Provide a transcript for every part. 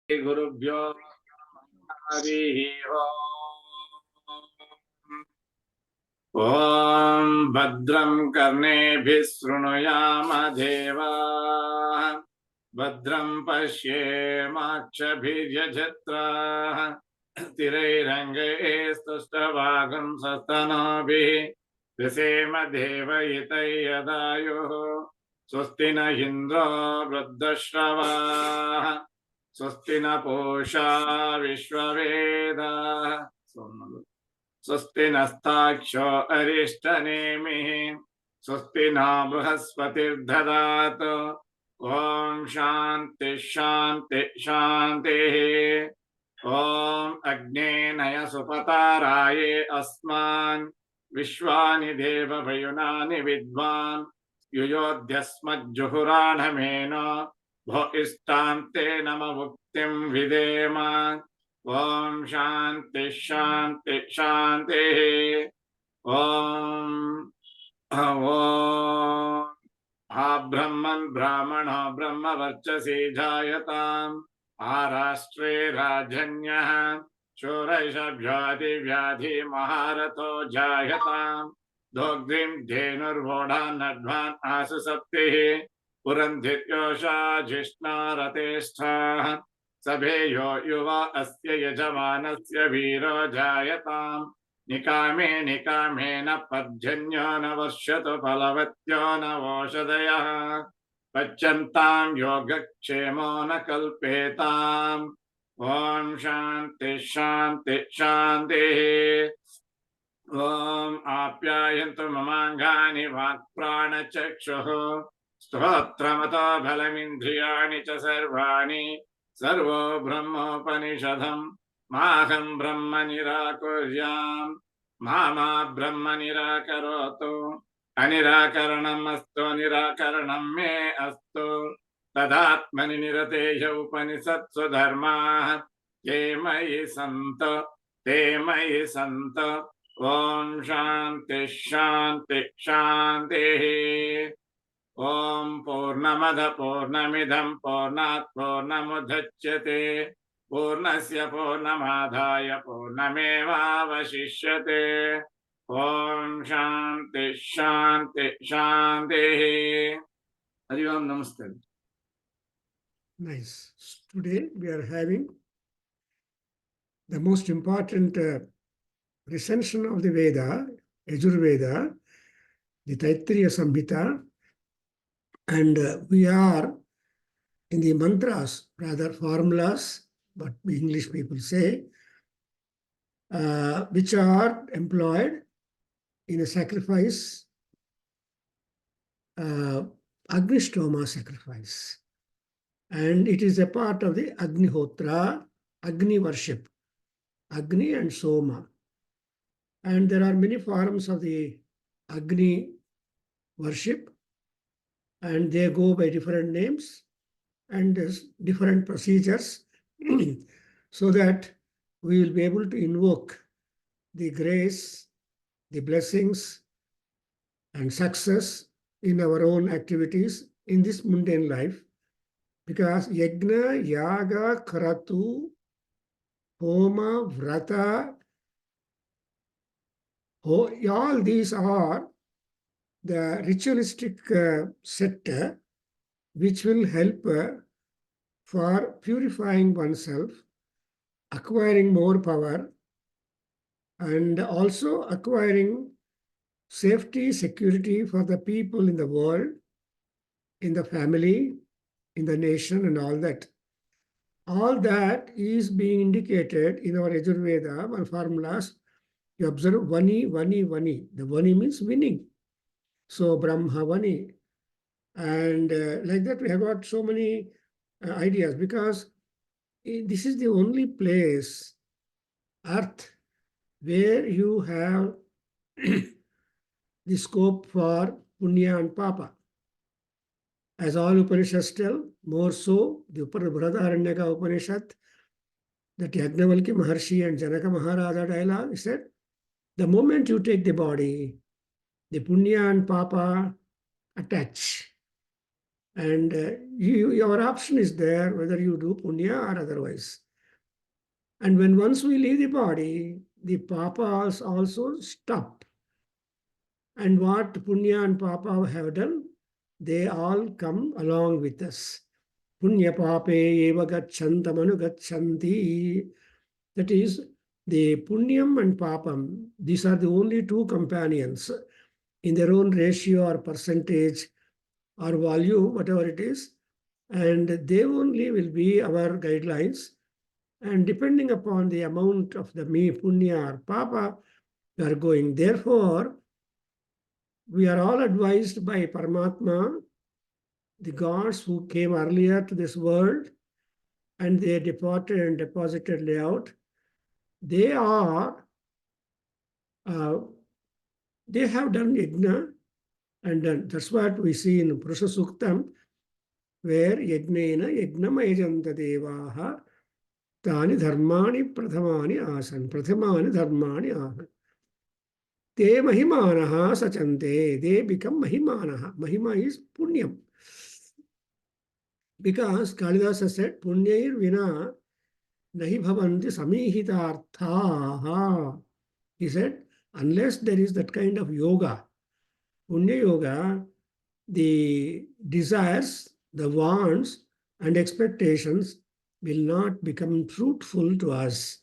गुरुभ्यो हरिः ॐ भद्रं कर्णेभिः शृणुयाम देवाः भद्रं पश्येमाक्षभिर्यजत्राः स्थिरैरङ्गैस्तुष्टवागं सस्तनोभिः दशेम देवयितै यदायुः स्वस्ति न इन्द्रो वृद्धश्रवाः स्वस्ति न पूषा विश्ववेदाः स्वस्ति नस्ताक्षो अरिष्टनेमिः स्वस्ति न बृहस्पतिर्दधातु ॐ शान्ति शान्ति शान्तिः ॐ अग्ने नय सुपताराये अस्मान् विश्वानि देवभयुनानि विद्वान् युयोध्यस्मज्जुहुराणमेन भो इष्टान्ते नम मुक्तिं विदेम ॐ शान्ति शान्ति शान्तिः ॐ ब्रह्मन् ब्राह्मणो ब्रह्मवर्चसी जायताम् आराष्ट्रे राजन्यः शूरैषभ्याधि महारथो जायताम् दोग्ध्रीं धेनुर्वोढान्नध्वान् आसु सप्तिः पुरन्धिर्योषा जिष्णारतेष्ठाः सभेयो युवा अस्य यजमानस्य वीरो जायताम् निकामे निकामेन पर्जन्यो न वर्षतु फलवत्यो न वोषधयः पच्यन्तां योगक्षेमो न कल्पेताम् ॐ शान्ति शान्ति शान्तिः ॐ आप्यायन्तु ममाङ्गानि वाक्प्राणचक्षुः स्तोत्रमतो बलमिन्द्रियाणि च सर्वाणि सर्वो ब्रह्मोपनिषदम् माहं ब्रह्म निराकुर्याम् मा ब्रह्म निराकरोतु अनिराकरणम् अस्तु निराकरणं मे अस्तु तदात्मनि निरतेय उपनिषत्सु धर्माः ये मयि सन्तु ते मयि सन्तु ॐ शान्ति शान्ति शान्तिः ॐ पूर्णमद पूर्णमिदं पूर्णात् पूर्णमुदच्यते पूर्णस्य पूर्णमादाय पूर्णमेवावशिष्यते ॐ शान्ति शान्ति शान्तिः हरि ओम नमस्ते. Nice. Today we are having the most important recension of the Veda, Yajurveda, the Taittiriya Samhita, and we are in the mantras, rather formulas, what English people say, which are employed in a sacrifice, Agnishtoma sacrifice. And it is a part of the Agnihotra, Agni worship, Agni and Soma. And there are many forms of the Agni worship, and they go by different names and different procedures so that we will be able to invoke the grace, the blessings, and success in our own activities in this mundane life. Because yajna, yaga, karatu, homa, vrata, all these are the ritualistic set which will help for purifying oneself, acquiring more power, and also acquiring safety, security for the people in the world, in the family, in the nation, and all that. All that is being indicated in our Yajurveda and formulas. You observe Vani, Vani, Vani. The Vani means winning. So Brahma Vani. And like that, we have got so many ideas, because this is the only place, Earth, where you have the scope for Punya and Papa. As all Upanishads tell, more so, the Brihadaranyaka Upanishad, that Yajnavalkya Maharshi and Janaka Maharaja dialogue said, the moment you take the body, the Punya and Papa attach. And your option is there whether you do punya or otherwise. And when once we leave the body, the papas also stop. And what punya and papa have done, they all come along with us. Punya pape eva gachantamanu gachanti. That is, the punyam and papam, these are the only two companions in their own ratio or percentage or volume, whatever it is. And they only will be our guidelines. And depending upon the amount of the me, punya or papa, we are going. Therefore, we are all advised by Paramatma, the gods who came earlier to this world, and they departed and deposited layout. They are, they have done yajna, and that's what we see in Purusha Suktam, where yajnena yajnam ayajanta devaha tani dharmani prathamani asan. Prathamani dharmani asan. Te mahimanaha sachante. They become mahimanaha. Mahima is punyam. Because Kalidasa said, punyair vina nahi bhavanti samihitarthaha. He said, unless there is that kind of yoga, punya yoga, the desires, the wants, and expectations will not become fruitful to us.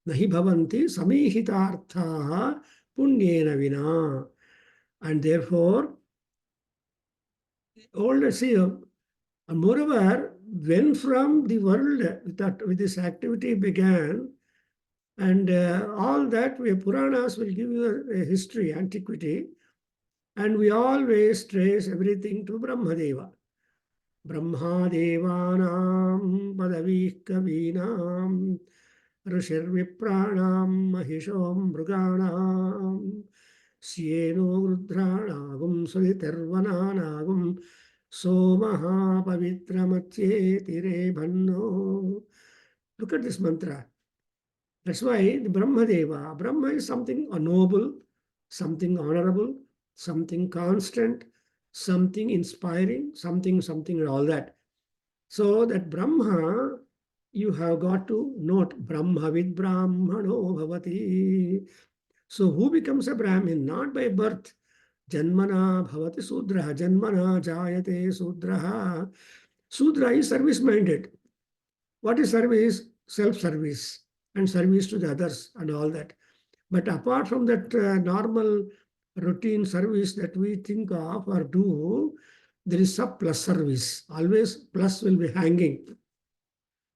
Nahi bhavanti samihitarthaha punyena vina. And therefore, all see, and moreover, when from the world with this activity began, and all that Puranas will give you a history, antiquity, and we always trace everything to Brahmadeva. Brahmadevanam padavih kavinam rishir vipranam mahishom mruganam sieno rudranagum suditervananagum Somaha Pavitra Matye Tire Bhanno. Look at this mantra. That's why the Brahmadeva, Brahma is something noble, something honorable, something constant, something inspiring, something, and all that. So that Brahma, you have got to note Brahmavid Brahmano Bhavati. So who becomes a Brahmin? Not by birth. Janmana bhavati sudraha, janmana jayate sudraha. Sudra is service-minded. What is service? Self-service and service to the others and all that. But apart from that normal routine service that we think of or do, there is a plus service. Always plus will be hanging.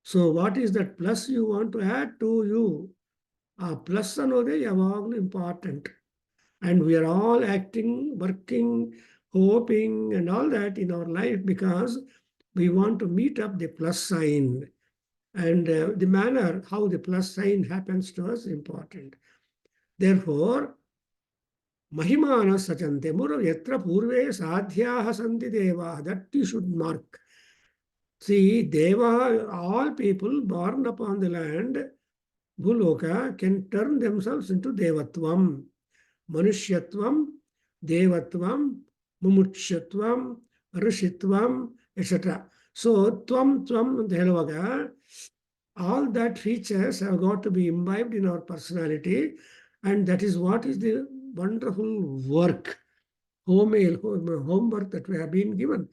So what is that plus you want to add to you? Plus anode yavaglu important. And we are all acting, working, hoping, and all that in our life because we want to meet up the plus sign. And the manner how the plus sign happens to us is important. Therefore, mahimana sachante muro yatra purve sadhyaha santi deva. That you should mark. See, deva, all people born upon the land, Bhuloka, can turn themselves into devatvam. Manushyatvam, Devatvam, Mumukshatvam, Rishitvam, etc. So, Tvam, Helvaga, all that features have got to be imbibed in our personality, and that is what is the wonderful work, homework that we have been given.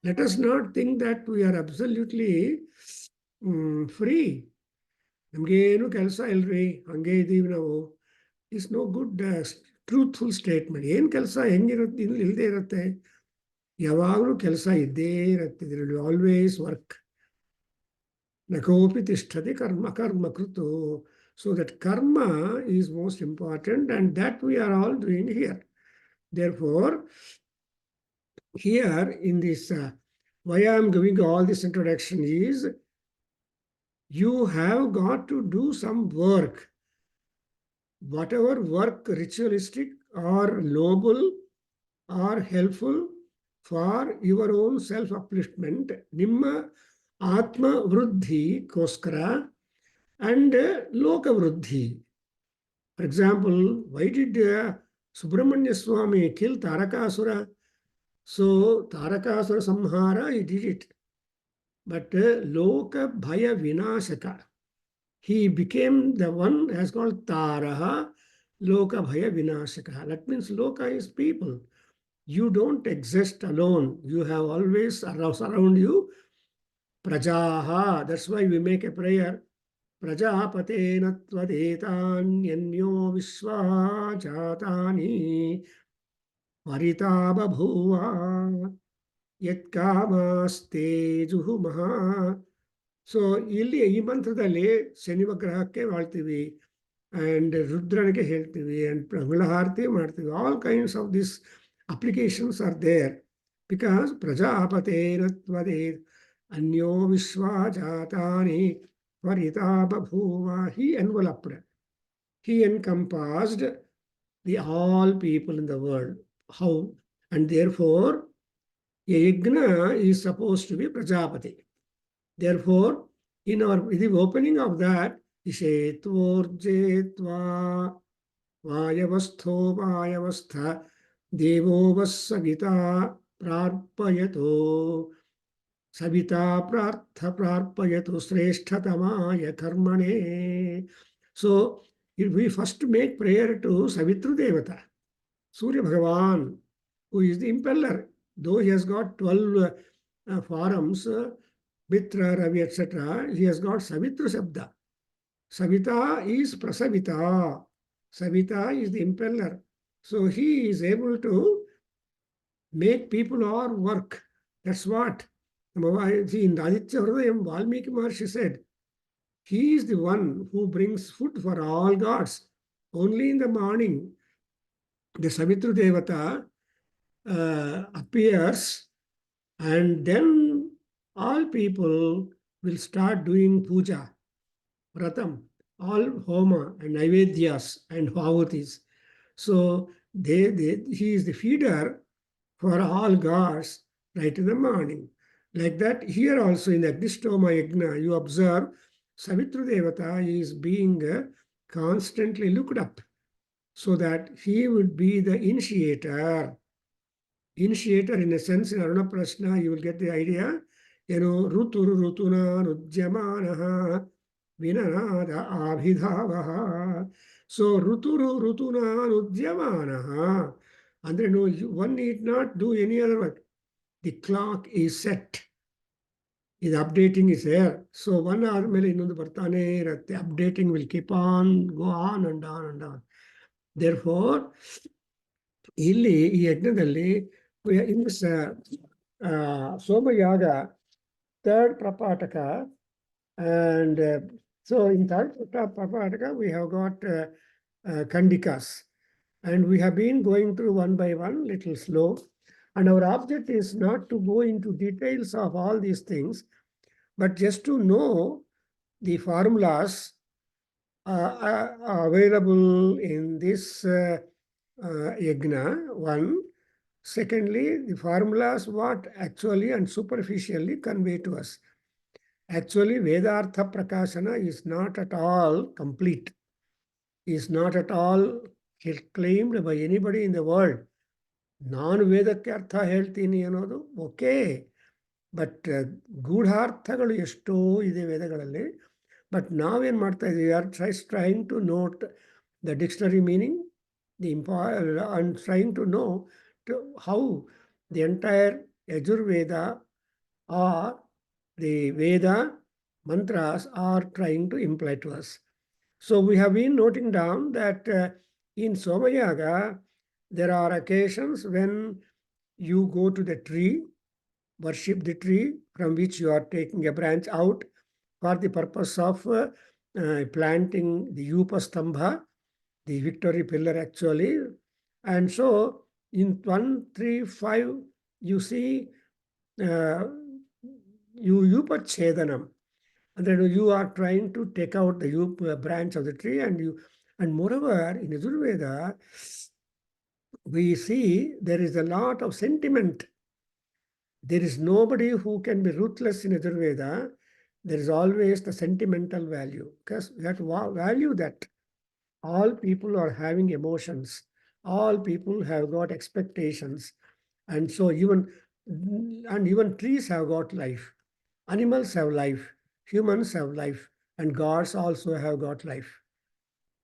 Let us not think that we are absolutely free. ನಮಗೇನು ಕೆಲಸ ಇಲ್ರಿ, ಹಂಗೆ ಇದೀವಿ ನಾವು. is no good truthful statement. ಏನು ಕೆಲಸ ಹೆಂಗಿರುತ್ತೆ ಇಲ್ಲದೆ ಇರುತ್ತೆ, ಯಾವಾಗಲೂ ಕೆಲಸ ಇದ್ದೇ ಇರುತ್ತೆ. there will always work. ನಕೋಪಿ ತಿಷ್ಠತಿ ಕರ್ಮ ಕರ್ಮ ಕೃತು. So that karma is most important, and that we are all doing here. Therefore, here in this, why I am giving all this introduction is, you have got to do some work. Whatever work, ritualistic or noble or helpful for your own self-upliftment, nimma atma vruddhi koskara and loka vruddhi. For example, why did Subramanya Swami kill Tarakasura? So Tarakasura Samhara, he did it. But Loka Bhaya Vinashaka, he became the one as called Taraha Loka Bhaya Vinashaka. That means Loka is people. You don't exist alone. You have always around you Prajaha. That's why we make a prayer. Prajapatena tvadetanyanyo visva jatani varita babhuva ಯತ್ಕಾಮಾಸ್ತೆ ಜುಹುಮಃ. So ಇಲ್ಲಿ ಈ ಮಂತ್ರದಲ್ಲಿ ಶನಿವಗ್ರಹಕ್ಕೆ ಮಾಡ್ತೀವಿ and ರುದ್ರನಿಗೆ ಹೇಳ್ತೀವಿ and ಮಂಗಳಹಾರತಿ ಮಾಡ್ತೀವಿ. All kinds of this applications are there because ಪ್ರಜಾಪತೇನ ತ್ವದೇ ಅನ್ಯೋ ವಿಶ್ವಾ ಜಾತಾನಿ ವರಿತಾ ಬಭೂವ. He enveloped, he encompassed the all people in the world. How? And therefore a yajna is supposed to be Prajapati. Therefore, in the opening of that, Ishetvorjetva Vayavastho Vayavastha Devo Vasavita Prarpayato Savita Prartha Prarpayato Sreshtatamaya Karmane. So, we first make prayer to Savitru Devata, Surya Bhagavan, who is the impeller. Though he has got 12 forms, Mitra, Ravi, etc., he has got Savitru Sabda. Savita is Prasavita. Savita is the impeller. So he is able to make people or work. That's what. See, in Aditya Hridayam, Valmiki Maharshi said, he is the one who brings food for all gods. Only in the morning, the Savitru Devata appears, and then all people will start doing puja, vratam, all homa and naivedyas and havutis. So he is the feeder for all gods right in the morning. Like that, here also in the Agnishtoma Yajna, you observe Savitru Devata is being constantly looked up so that he would be the initiator. Initiator in a sense, in Aruna Prashna, you will get the idea. Ruturu Rutuna Rujyamanaha Vinanada Abhidhavaha. So Ruturu Rutuna Rujyamanaha. And then one need not do any other work. The clock is set. The updating is there. So one hour ಮೇಲೆ ಇನ್ನೊಂದು ಬರ್ತಾನೆ ಇರುತ್ತೆ. Updating will keep on, go on and on and on. Therefore, ಇಲ್ಲಿ ಈ ಯಜ್ಞದಲ್ಲಿ in this Somayaga, third Prapataka, and so in third Prapataka we have got Kandikas, and we have been going through one by one, little slow, and our object is not to go into details of all these things, but just to know the formulas available in this yajna, one. Secondly, the formulas what actually and superficially convey to us. Actually, Vedartha Prakashana is not at all complete, is not at all claimed by anybody in the world. ನಾನು ವೇದಕ್ಕೆ ಅರ್ಥ ಹೇಳ್ತೀನಿ ಅನ್ನೋದು okay, but ಗೂಢಾರ್ಥಗಳು ಎಷ್ಟೋ ಇದೆ ವೇದಗಳಲ್ಲಿ. But ನಾವೇನು ಮಾಡ್ತಾ ಇದ್ದೀವಿ, are trying to note the dictionary meaning, and trying to know how the entire Yajurveda or the Veda mantras are trying to imply to us. So we have been noting down that in Somayaga, there are occasions when you go to the tree, worship the tree from which you are taking a branch out for the purpose of planting the Upastambha, the victory pillar actually. And so in 135, you see Upachchedanam. And then you are trying to take out the branch of the tree, and moreover, in Yajurveda, we see there is a lot of sentiment. There is nobody who can be ruthless in Yajurveda. There is always the sentimental value, because we have to value that. All people are having emotions. All people have got expectations. And so even trees have got life, animals have life, humans have life, and gods also have got life.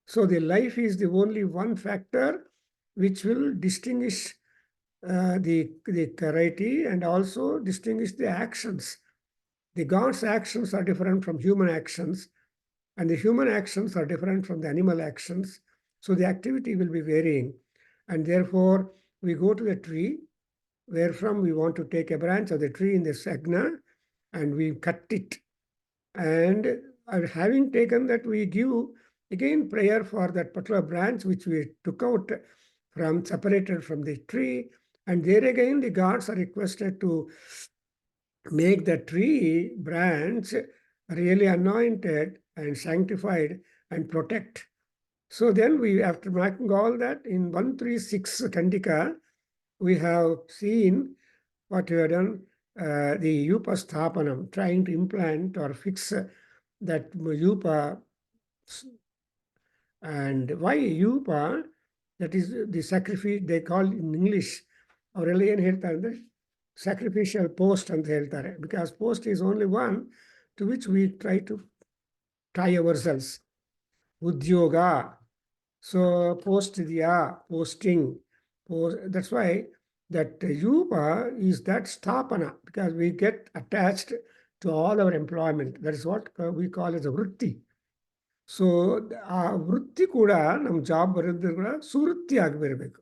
So the life is the only one factor which will distinguish the variety and also distinguish the actions. The gods' actions are different from human actions, and the human actions are different from the animal actions. So the activity will be varying. And therefore, we go to the tree, wherefrom we want to take a branch of the tree in the sagna, and we cut it. And having taken that, we give again prayer for that particular branch which we took out from, separated from the tree. And there again, the gods are requested to make the tree branch really anointed and sanctified and protect. So then we, after making all that, in 136 Kandika, we have seen what we have done, the Yupa Sthapanam, trying to implant or fix that Yupa. And why Yupa? That is the sacrifice, they call in English, ಅವರೆಲ್ಲ ಏನು ಹೇಳ್ತಾರೆ ಅಂದರೆ sacrificial post ಅಂತ ಹೇಳ್ತಾರೆ, because post is only one to which we try to tie ourselves. Udyoga, so post idya, posting, that's why that yupa is that stapana, because we get attached to all our employment. That is what we call as a vritti. So ಆ ವೃತ್ತಿ ಕೂಡ ನಮ್ಮ job ಬರೋದ್ರ ಕೂಡ ಸುವೃತ್ತಿ ಆಗಿರಬೇಕು.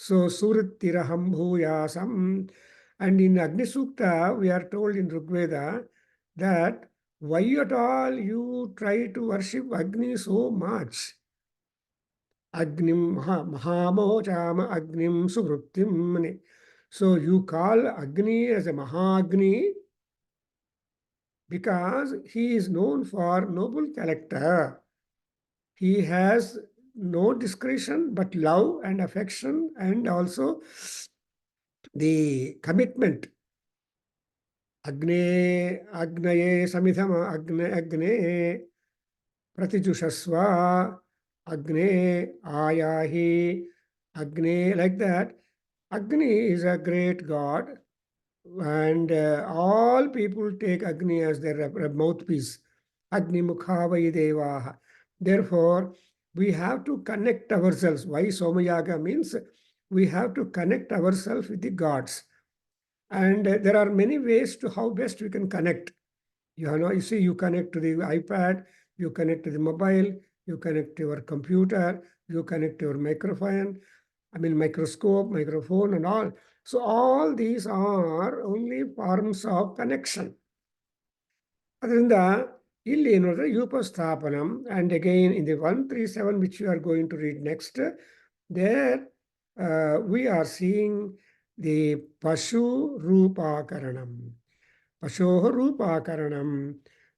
So ಸುವೃತ್ತಿರಹಂ ಭೂಯಾಸಂ. And in Agni Sukta, we are told in Rigveda that why at all you try to worship Agni so much? Agnim Mahamochama Agnim Suvrittim. So you call Agni as a Mahagni because he is known for noble character. He has no discretion but love and affection and also the commitment. Agne Agnaye Samithama Agne Pratijushasva Agne Ayahi Agne, like that. Agni is a great god, and all people take Agni as their mouthpiece. Agni Mukhavai Devaha. Therefore, we have to connect ourselves. Why Somayaga means we have to connect ourselves with the gods. And there are many ways to how best we can connect. You see, you connect to the iPad, you connect to the mobile, you connect to your computer, you connect to your microscope, microphone, and all. So all these are only forms of connection. ಅದರಿಂದ ಇಲ್ಲಿ ಏನು ಅಂದರೆ ಯೂಪಸ್ಥಾಪನಂ. And again in the 137 which you are going to read next, there we are seeing the ಪಶು ರೂಪಾಕರಣಂ. ಪಶೋಃ ರೂಪಾಕರಣಂ.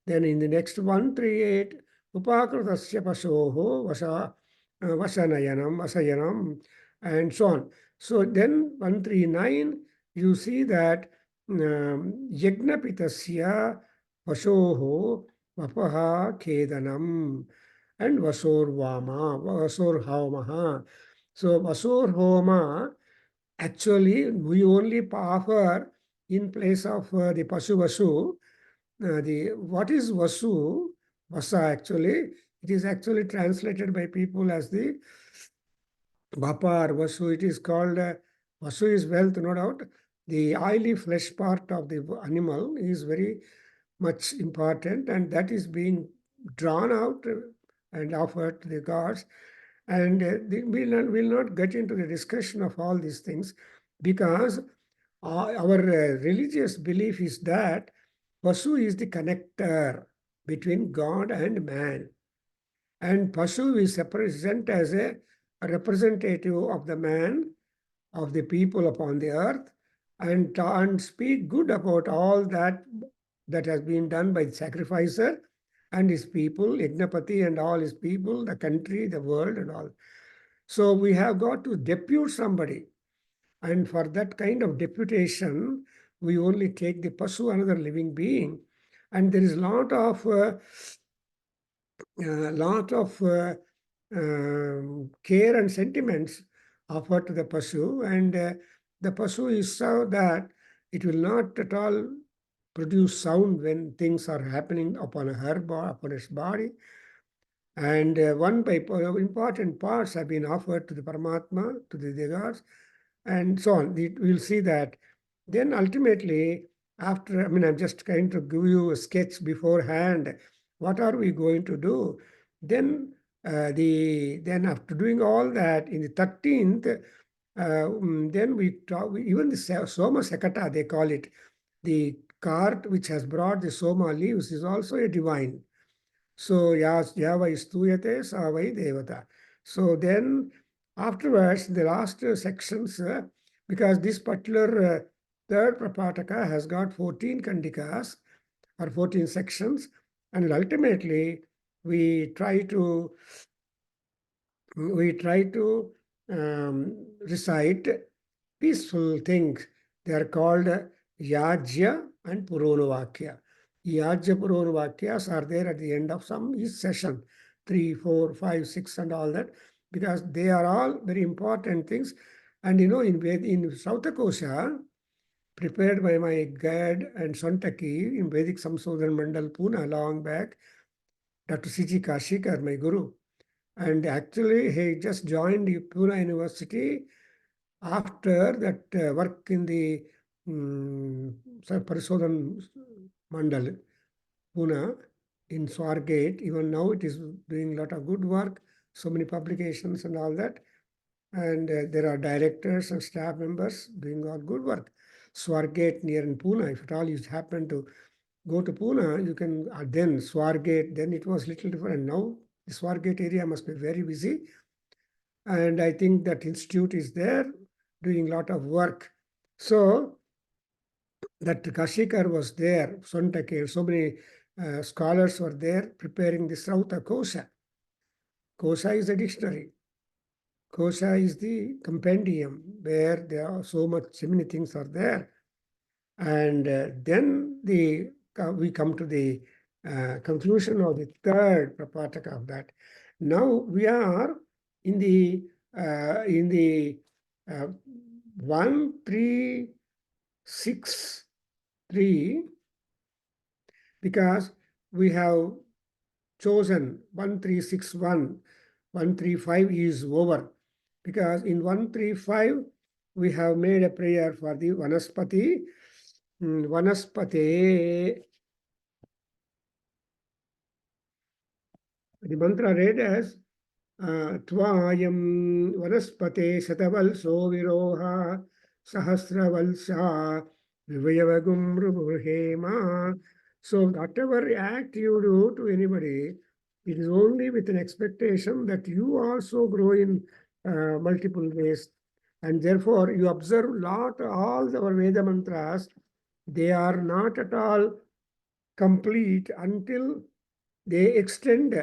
Then in the next 138, upakritasya pashoः vasayanam, and so on. So then 139, you see that yagnapitasya pashoः vapaha kedanam and vasorhamaha. So vasorhoma, actually we only offer in place of the pashu vasu. What is vasu? Vasa, actually, it is actually translated by people as the vapar vasu. It is called vasu is wealth, no doubt. The oily flesh part of the animal is very much important, and that is being drawn out and offered to the gods. And we'll not get into the discussion of all these things, because our religious belief is that Pasu is the connector between God and man. And Pasu is represent as a representative of the man, of the people upon the earth, and speak good about all that has been done by the sacrificer and his people, Yagnapati and all his people, the country, the world, and all. So we have got to depute somebody. And for that kind of deputation, we only take the Pasu, another living being. And there is lot of care and sentiments offered to the Pasu. And the pasu is so that it will not at all produce sound when things are happening upon upon its body. And one by important parts have been offered to the Paramatma, to the Degas, and so on. We'll see that. Then ultimately, after, I mean, I'm just trying to give you a sketch beforehand. What are we going to do? Then then after doing all that, in the 13th, then we talk, even the Soma Sakata, they call it, the cart which has brought the Soma leaves is also a divine. So Yava Stuyate Savai Devata. So then afterwards, the last sections, because this particular third Prapataka has got 14 kandikas or 14 sections, and ultimately we try to recite peaceful things. They are called Yajya and Puronavakya. Yajya Puronavakyas are there at the end of some each session, 3, 4, 5, 6, and all that, because they are all very important things. And in Sautakosha, prepared by my guide and Sontaki in Vedic Samsodhan Mandal, Pune, long back, Dr. C.G. Kashikar, my guru. And actually, he just joined Pune University after that work in the Parisodhan Mandal, Pune, in Swargate. Even now, it is doing a lot of good work, so many publications and all that. And there are directors and staff members doing all good work. Swargate near in Pune, if at all you happen to go to Pune, you can, then Swargate, then it was little different. Now, the Swargate area must be very busy. And I think that institute is there doing a lot of work. So that Kashikar was there, Sontake, so many scholars were there preparing the Srauta Kosha. Kosha is a dictionary. Kosha is the compendium where there are so many things are there. And then we come to the conclusion of the third Prapataka of that. Now we are in the 1363, because we have chosen 1361, 135 is over, because in 135 we have made a prayer for the Vanaspati. Vanaspate. The mantra read as Tvayam Vanaspate Shatavalso Viroha Sahasravalsa Vivayavagum Ruhema. So whatever act you do to anybody, it is only with an expectation that you also grow in multiple ways. And therefore, you observe all our Veda mantras, they are not at all complete until they extend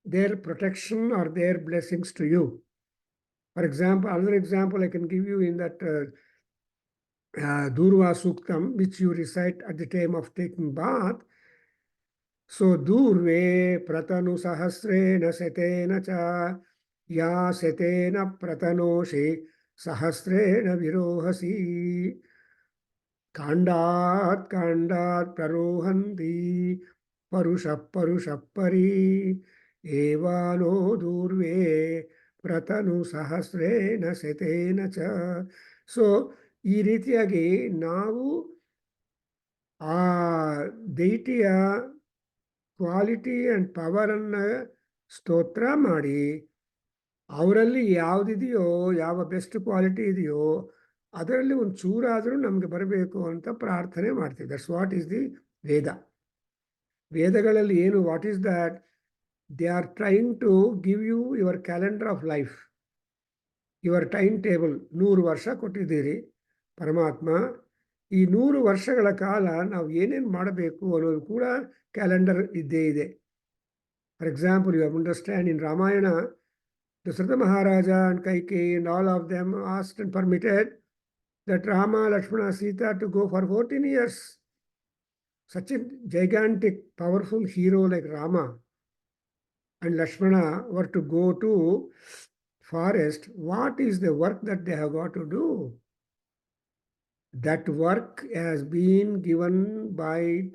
their protection or their blessings to you. For example, another example I can give you in that Durva Suktam, which you recite at the time of taking bath. So, Durve Pratanu Sahasrena Setena Cha Ya Setena Pratanoshi Sahasrena Virohasi Kandat Prarohanti Parushapari Evano Durve Pratanu Sahasrena Setena Cha. So, ಈ ರೀತಿಯಾಗಿ ನಾವು ಆ ದೈಟಿಯ quality and ಪವರನ್ನು ಸ್ತೋತ್ರ ಮಾಡಿ ಅವರಲ್ಲಿ ಯಾವುದಿದೆಯೋ, ಯಾವ best quality ಇದೆಯೋ ಅದರಲ್ಲಿ ಒಂದು ಚೂರಾದರೂ ನಮಗೆ ಬರಬೇಕು ಅಂತ ಪ್ರಾರ್ಥನೆ ಮಾಡ್ತೀವಿ. That's what is the Veda. ವೇದಗಳಲ್ಲಿ ಏನು, what is that? They are trying to give you your calendar of life, your time table. 100 ವರ್ಷ ಕೊಟ್ಟಿದ್ದೀರಿ ಪರಮಾತ್ಮ, ಈ 100 ವರ್ಷಗಳ ಕಾಲ ನಾವು ಏನೇನು ಮಾಡಬೇಕು ಅನ್ನೋದು ಕೂಡ ಕ್ಯಾಲೆಂಡರ್ ಇದ್ದೇ ಇದೆ. For example, you understand in Ramayana, Dasharatha Maharaja and Kaikeyi and all of them asked and permitted that Rama, Lakshmana, Sita to go for 14 years. Such a gigantic, powerful hero like Rama and Lakshmana were to go to forest. What is the work that they have got to do? That work has been given by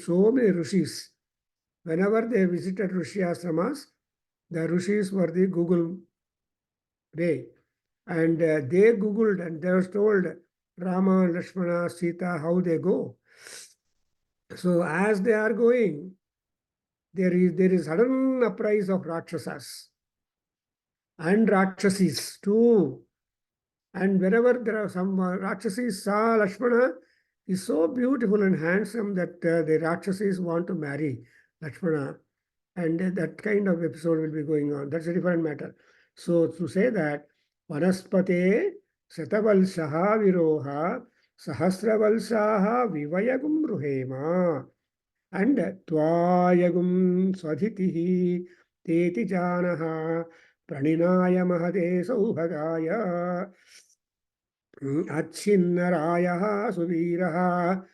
so many rishis. Whenever they visited Rishi ashramas, the rishis were the Google way. And they Googled and they was told Rama, Lakshmana, Sita, how they go. So as they are going, there is sudden uprise of Rakshasas and Rakshasis too. And wherever there are some Rakshasis saw Lakshmana is so beautiful and handsome that the Rakshasis want to marry Lakshmana. And that kind of episode will be going on. That's a different matter. So to say that Vanaspate Satavalsaha Viroha Sahasravalsaha Vivayagum Ruhema and Twayagum Swadhitihi Teti Janaha Praninaya Mahade Saubhagaya Achinaraya Suviraha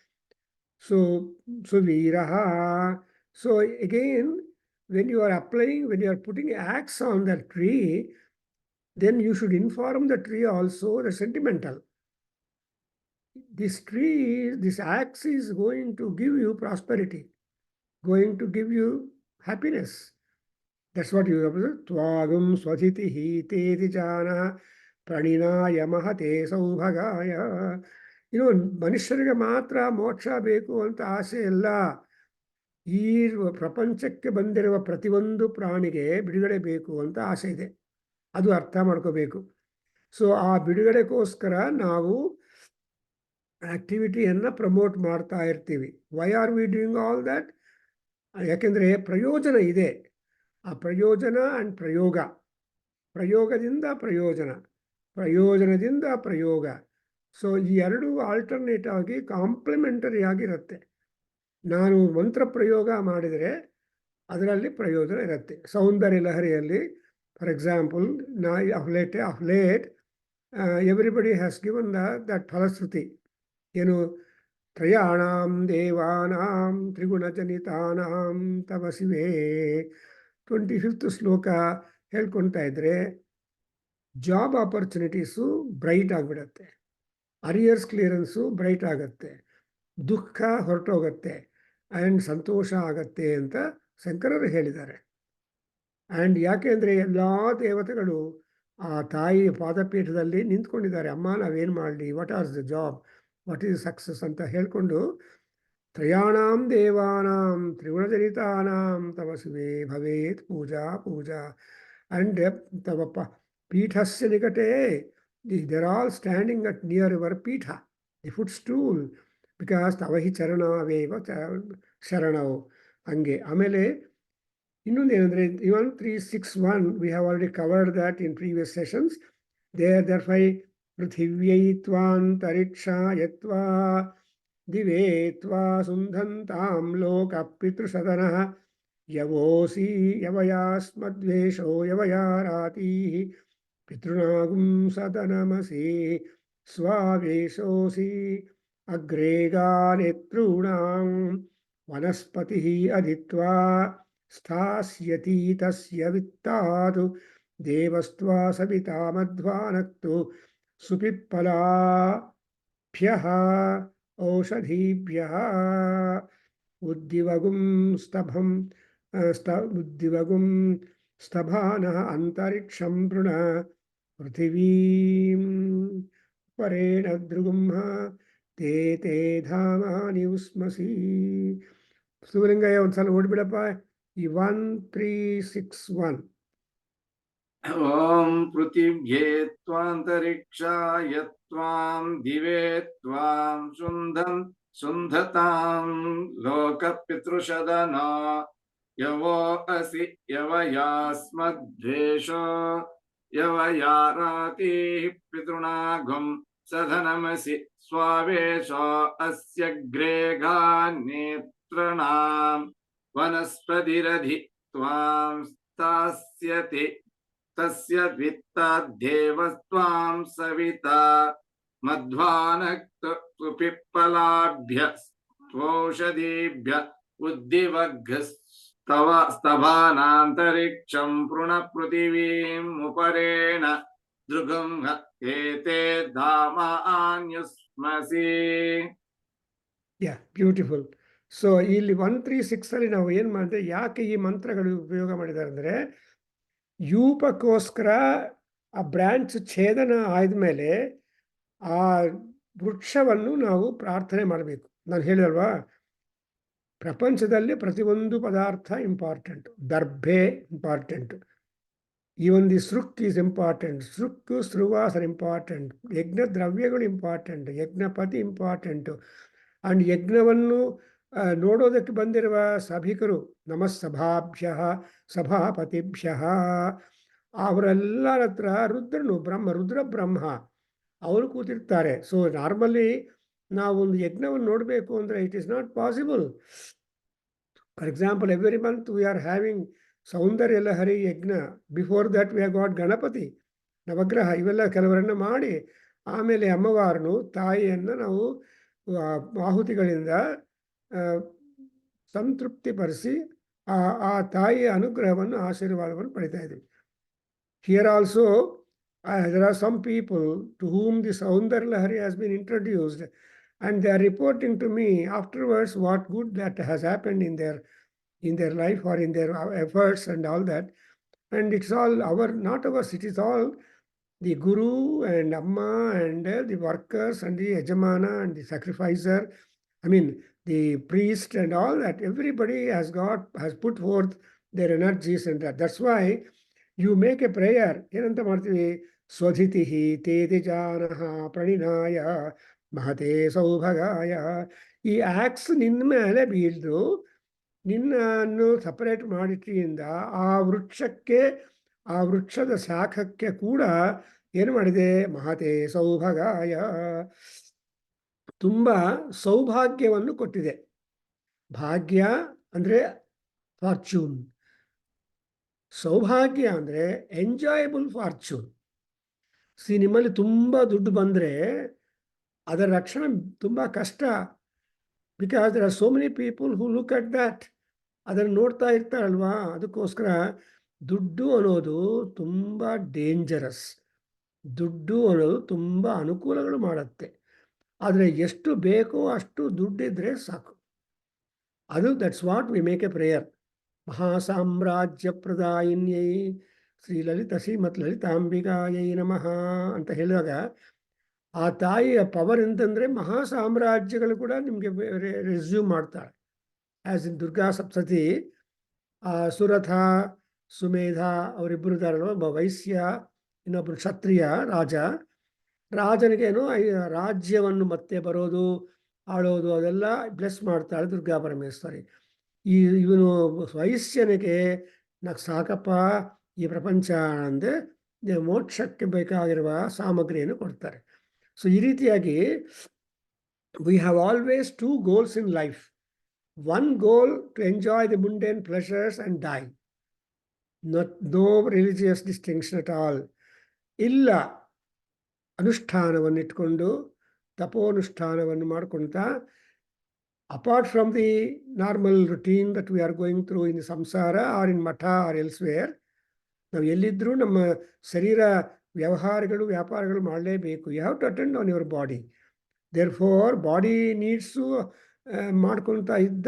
Suviraha. So again, when you are applying, when you are putting axe on the tree, then you should inform the tree also the sentimental. This tree, this axe is going to give you prosperity, going to give you happiness. That's what you observe. Twagum swadhitihi teti jana praninaya mahate saubhagaya. ಮನುಷ್ಯರಿಗೆ ಮಾತ್ರ ಮೋಕ್ಷ ಬೇಕು ಅಂತ ಆಸೆ ಇಲ್ಲ. ಈ ಪ್ರಪಂಚಕ್ಕೆ ಬಂದಿರುವ ಪ್ರತಿಯೊಂದು ಪ್ರಾಣಿಗೆ ಬಿಡುಗಡೆ ಬೇಕು ಅಂತ ಆಸೆ ಇದೆ. ಅದು ಅರ್ಥ ಮಾಡ್ಕೋಬೇಕು. ಸೊ ಆ ಬಿಡುಗಡೆಗೋಸ್ಕರ ನಾವು ಆಕ್ಟಿವಿಟಿಯನ್ನು ಪ್ರಮೋಟ್ ಮಾಡ್ತಾ ಇರ್ತೀವಿ. Why are we doing all that? ಯಾಕೆಂದರೆ ಪ್ರಯೋಜನ ಇದೆ. ಆ ಪ್ರಯೋಜನ ಆ್ಯಂಡ್ ಪ್ರಯೋಗ, ಪ್ರಯೋಗದಿಂದ ಪ್ರಯೋಜನ, ಪ್ರಯೋಜನದಿಂದ ಪ್ರಯೋಗ. ಸೊ ಈ ಎರಡು ಆಲ್ಟರ್ನೇಟ್ ಆಗಿ ಕಾಂಪ್ಲಿಮೆಂಟರಿ ಆಗಿರುತ್ತೆ. ನಾನು ಮಂತ್ರ ಪ್ರಯೋಗ ಮಾಡಿದರೆ ಅದರಲ್ಲಿ ಪ್ರಯೋಜನ ಇರುತ್ತೆ. ಸೌಂದರ್ಯ ಲಹರಿಯಲ್ಲಿ for example of late everybody has given that ಫಲಶ್ರುತಿ. ಏನು? ತ್ರಯಾಣಾಂ ದೇವಾನಾಂ ತ್ರಿಗುಣಜನಿತಾನಾಂ ತವ ಶಿವೇ 25th ಶ್ಲೋಕ ಹೇಳ್ಕೊಳ್ತಾ ಇದ್ರೆ ಜಾಬ್ ಆಪರ್ಚುನಿಟೀಸು ಬ್ರೈಟ್ ಆಗಿಬಿಡತ್ತೆ, ಅರಿಯರ್ಸ್ ಕ್ಲಿಯರೆನ್ಸು ಬ್ರೈಟ್ ಆಗುತ್ತೆ, ದುಃಖ ಹೊರಟೋಗುತ್ತೆ ಆ್ಯಂಡ್ ಸಂತೋಷ ಆಗತ್ತೆ ಅಂತ ಶಂಕರರು ಹೇಳಿದ್ದಾರೆ. ಆ್ಯಂಡ್ ಯಾಕೆಂದರೆ ಎಲ್ಲ ದೇವತೆಗಳು ಆ ತಾಯಿ ಪಾದಪೀಠದಲ್ಲಿ ನಿಂತ್ಕೊಂಡಿದ್ದಾರೆ. ಅಮ್ಮ ನಾವೇನು ಮಾಡಲಿ, what are the job, what is success ಅಂತ ಹೇಳ್ಕೊಂಡು ತ್ರಯಾಣಾಂ ದೇವಾನಾಂ ತ್ರಿಗುಣಜನಿತಾನಾಂ ತವ ಶಿವೇ ಭವೇತ್ ಪೂಜಾ ಪೂಜಾ. ಆ್ಯಂಡ್ ತವ ಪೀಠಸ್ಯ ನಿಕಟೇ, there all standing at near your ಪೀಠ, ದಿ ಫುಟ್ ಸ್ಟೂಲ್, ಬಿಕಾಸ್ ತವ ಹಿ ಚರಣವೇವ ಶರಣವು. ಹಂಗೆ ಆಮೇಲೆ ಇನ್ನೊಂದೇನೆಂದರೆ even 361 we have already covered that in previous sessions. ದೇರ್ಫೈ ಪೃಥಿವ್ಯೈ ತ್ವಾಂತರಿಕ್ಷಾಯತ್ವಾ ದಿವೇ ತ್ವಾ ಸುಂಧಂತಾಂ ಲೋಕ ಪಿತೃಸದನಃ ಯವೋಸಿ ಯವಯಾಸ್ಮದ್ವೇಷೋ ಯವಯಾರಾತಿ ಪಿತೃನಾಗುಂ ಸದನಮಸಿ ಸ್ವಾವೇಶೋಸಿ ಅಗ್ರೇಗಾನೇತॄಣಾಂ ವನಸ್ಪತಿಃ ಅದಿತ್ವಾ ಸ್ಥಾಸ್ಯತಿ ತಸ್ಯ ವಿತ್ತಾದು ದೇವಸ್ತ್ವಾ ಸವಿತಾ ಮಧ್ವಾನಕ್ತು ಸುಪಿಪ್ಪಲಾಭ್ಯಃ ಔಷಧೀಭ್ಯಃ ಉದ್ದಿವಗುಂ ಸ್ತಭಾನಃ ಅಂತರಿಕ್ಷಂ ಪೃಣ ಪೃಥಿವೀಂ ಪರೇಣ ದೃಗುಂಹ ತೇ ತೇ ಧಾಮಾನಿ ಉಸ್ಮಸಿ. ಶಿವಲಿಂಗಯ್ಯ ಒಂದ್ಸಲ ಓಡ್ಬಿಡಪ್ಪ ಈ 1361. ಓಂ ಪೃಥಿವ್ಯೇ ತ್ವಾಂತರಿಕ್ಷಾಯ ತ್ವಾಂ ದಿವೇ ತ್ವಾಂ ಸುಂಧತಾಂ ಲೋಕ ಪಿತೃಷದನಾ ಯವೋ ಅಸಿ ಯವಯಾಸ್ಮದ್ವೇಷೋ ಯವಯಾರಾತಿ ಪಿತೃಣಾಗುಂ ಸಧನಮಸಿ ಸ್ವಾವೇಶೋ ಅಸ್ಯಗ್ರೇಗಾನೇತॄಣಾಂ ವನಸ್ಪತಿರಧಿ ತ್ವಾಂ ಸ್ಥಾಸ್ಯತಿ ತಸ್ಯ ವಿತ್ತಾದ್ದೇವಸ್ತ್ವಾಂ ಸವಿತಾ ಮಧ್ವಾನಕ್ತು ಸುಪಿಪ್ಪಲಾಭ್ಯ ತ್ವೌಷಧೀಭ್ಯ ಉದ್ದಿವಗ್ಗಸ್ತವ ಸ್ತಭಾನಾಂತರಿಕ್ಷಂ ಪೃಣ ಪೃಥಿವೀಂ ಉಪರೇಣ ದೃಗುಂ ಏತೆ ಧಾಮಾನ್ಯುಸ್ ಮಸಿ. ಯಾ, ಬ್ಯೂಟಿಫುಲ್. ಸೊ ಇಲ್ಲಿ 136 ಅಲ್ಲಿ ನಾವು ಏನು ಮಾಡಿದ್ರೆ, ಯಾಕೆ ಈ ಮಂತ್ರಗಳು ಉಪಯೋಗ ಮಾಡಿದ್ದಾರೆ ಅಂದರೆ, ಯೂಪಕ್ಕೋಸ್ಕರ ಆ ಬ್ರಾಂಚ್ ಛೇದನ ಆದಮೇಲೆ ಆ ವೃಕ್ಷವನ್ನು ನಾವು ಪ್ರಾರ್ಥನೆ ಮಾಡಬೇಕು. ನಾನು ಹೇಳಿದಲ್ವಾ, ಪ್ರಪಂಚದಲ್ಲಿ ಪ್ರತಿಯೊಂದು ಪದಾರ್ಥ ಇಂಪಾರ್ಟೆಂಟ್. ದರ್ಭೆ ಇಂಪಾರ್ಟೆಂಟ್, ಈವನ್ ದಿ ಸೃಕ್ ಈಸ್ ಇಂಪಾರ್ಟೆಂಟ್. ಸೃಕ್ ಸ್ರುವಾಸ್ ಆರ್ ಇಂಪಾರ್ಟೆಂಟ್. ಯಜ್ಞ ದ್ರವ್ಯಗಳು ಇಂಪಾರ್ಟೆಂಟ್, ಯಜ್ಞಪತಿ ಇಂಪಾರ್ಟೆಂಟು. ಅಂಡ್ ಯಜ್ಞವನ್ನು ನೋಡೋದಕ್ಕೆ ಬಂದಿರುವ ಸಭಿಕರು, ನಮಃ ಸಭಾಭ್ಯ ಸಭಾಪತಿಭ್ಯ, ಅವರೆಲ್ಲರ ಹತ್ರ ರುದ್ರನು ರುದ್ರ ಬ್ರಹ್ಮ ಅವರು ಕೂತಿರ್ತಾರೆ. ಸೊ ನಾರ್ಮಲಿ ನಾವೊಂದು ಯಜ್ಞವನ್ನು ನೋಡಬೇಕು ಅಂದರೆ it is not possible. For example, every month we are having Soundarya Lahari yajna. Before that we have got Ganapati, Navagraha, ಇವೆಲ್ಲ ಕೆಲವರನ್ನು ಮಾಡಿ ಆಮೇಲೆ ಅಮ್ಮವಾರನು ತಾಯಿಯನ್ನು ನಾವು ಆಹುತಿಗಳಿಂದ ಸಂತೃಪ್ತಿಪಡಿಸಿ ಆ ತಾಯಿಯ ಅನುಗ್ರಹವನ್ನು, ಆಶೀರ್ವಾದವನ್ನು ಪಡಿತಾ ಇದ್ದೀವಿ. Here also there are some people to whom the Saundar Lahari has been introduced, and they are reporting to me afterwards what good that has happened in their life or in their efforts and all that. And it's all not ours, it is all the Guru and Amma and the workers and the Yajamana and the sacrificer, I mean the priest and all that. Everybody has put forth their energies and that's why you make a prayer. ಏನಂತ ಮಾಡ್ತೀವಿ? ಸ್ವಧಿತಿ ತೇತಿ ಜಾನಃ ಪ್ರಣಿನಾಯ ಮಹತೆ ಸೌಭಗಾಯ. ಈ axe ನಿನ್ನ ಮೇಲೆ ಬೀಳ್ದು ನಿನ್ನನ್ನು separate ಮಾಡಿಟ್ರಿಂದ ಆ ವೃಕ್ಷದ ಶಾಖಕ್ಕೆ ಕೂಡ ಏನು ಮಾಡಿದೆ? ಮಹತೆ ಸೌಭಗಾಯ, ತುಂಬ ಸೌಭಾಗ್ಯವನ್ನು ಕೊಟ್ಟಿದೆ. ಭಾಗ್ಯ ಅಂದರೆ ಫಾರ್ಚೂನ್, ಸೌಭಾಗ್ಯ ಅಂದರೆ ಎಂಜಾಯಬಲ್ ಫಾರ್ಚೂನ್. ನಿಮ್ಮಲ್ಲಿ ತುಂಬ ದುಡ್ಡು ಬಂದರೆ ಅದರ ರಕ್ಷಣೆ ತುಂಬ ಕಷ್ಟ. Because there are so many people who look at that, ಅದನ್ನು ನೋಡ್ತಾ ಇರ್ತಾರಲ್ವಾ. ಅದಕ್ಕೋಸ್ಕರ ದುಡ್ಡು ಅನ್ನೋದು ತುಂಬ ಡೇಂಜರಸ್. ದುಡ್ಡು ಅನ್ನೋದು ತುಂಬ ಅನುಕೂಲಗಳು ಮಾಡುತ್ತೆ, ಆದರೆ ಎಷ್ಟು ಬೇಕೋ ಅಷ್ಟು ದುಡ್ಡಿದ್ರೆ ಸಾಕು. ಅದು that's what we make a prayer. ಮಹಾಸಾಮ್ರಾಜ್ಯ ಪ್ರದಾಯಿನ್ಯೈ ಶ್ರೀ ಲಲಿತ ಶ್ರೀಮತ್ ಲಲಿತಾಂಬಿಕಾಯೈ ನಮಃ ಅಂತ ಹೇಳಿದಾಗ ಆ ತಾಯಿಯ ಪವರ್ ಎಂತಂದರೆ ಮಹಾಸಾಮ್ರಾಜ್ಯಗಳು ಕೂಡ ನಿಮಗೆ ರೆಸ್ಯೂಮ್ ಮಾಡ್ತಾಳೆ. ಆ್ಯಸ್ ಇನ್ ದುರ್ಗಾ ಸಪ್ತತಿ, ಸುರಥ ಸುಮೇಧ ಅವರಿಬ್ಬರು ಇದ್ದಾರಲ್ವ, ಒಬ್ಬ ವೈಶ್ಯ ಇನ್ನೊಬ್ಬರು ಕ್ಷತ್ರಿಯ ರಾಜನಿಗೇನು ರಾಜ್ಯವನ್ನು ಮತ್ತೆ ಬರೋದು ಆಳೋದು ಅದೆಲ್ಲ ಬ್ಲೆಸ್ ಮಾಡ್ತಾಳೆ ದುರ್ಗಾ ಪರಮೇಶ್ವರಿ. ಇವನು ವೈಶ್ಯನಿಗೆ ಸಾಕಪ್ಪ ಈ ಪ್ರಪಂಚ ಅಂದರೆ ಮೋಕ್ಷಕ್ಕೆ ಬೇಕಾಗಿರುವ ಸಾಮಗ್ರಿಯನ್ನು ಕೊಡ್ತಾರೆ. ಸೊ ಈ ರೀತಿಯಾಗಿ we have always 2 goals in life. One goal to enjoy the mundane pleasures and die. No religious distinction at all. ಇಲ್ಲ ಅನುಷ್ಠಾನವನ್ನು ಇಟ್ಕೊಂಡು ತಪೋನುಷ್ಠಾನವನ್ನು ಮಾಡ್ಕೊಳ್ತಾ, apart from the normal routine that we are going through in samsara or in matha or elsewhere, ನಾವು ಎಲ್ಲಿದ್ದರೂ ನಮ್ಮ ಶರೀರ ವ್ಯವಹಾರಗಳು ವ್ಯಾಪಾರಗಳು ಮಾಡಲೇಬೇಕು. You have to attend on your body. Therefore body needs ಮಾಡ್ಕೊಳ್ತಾ ಇದ್ದ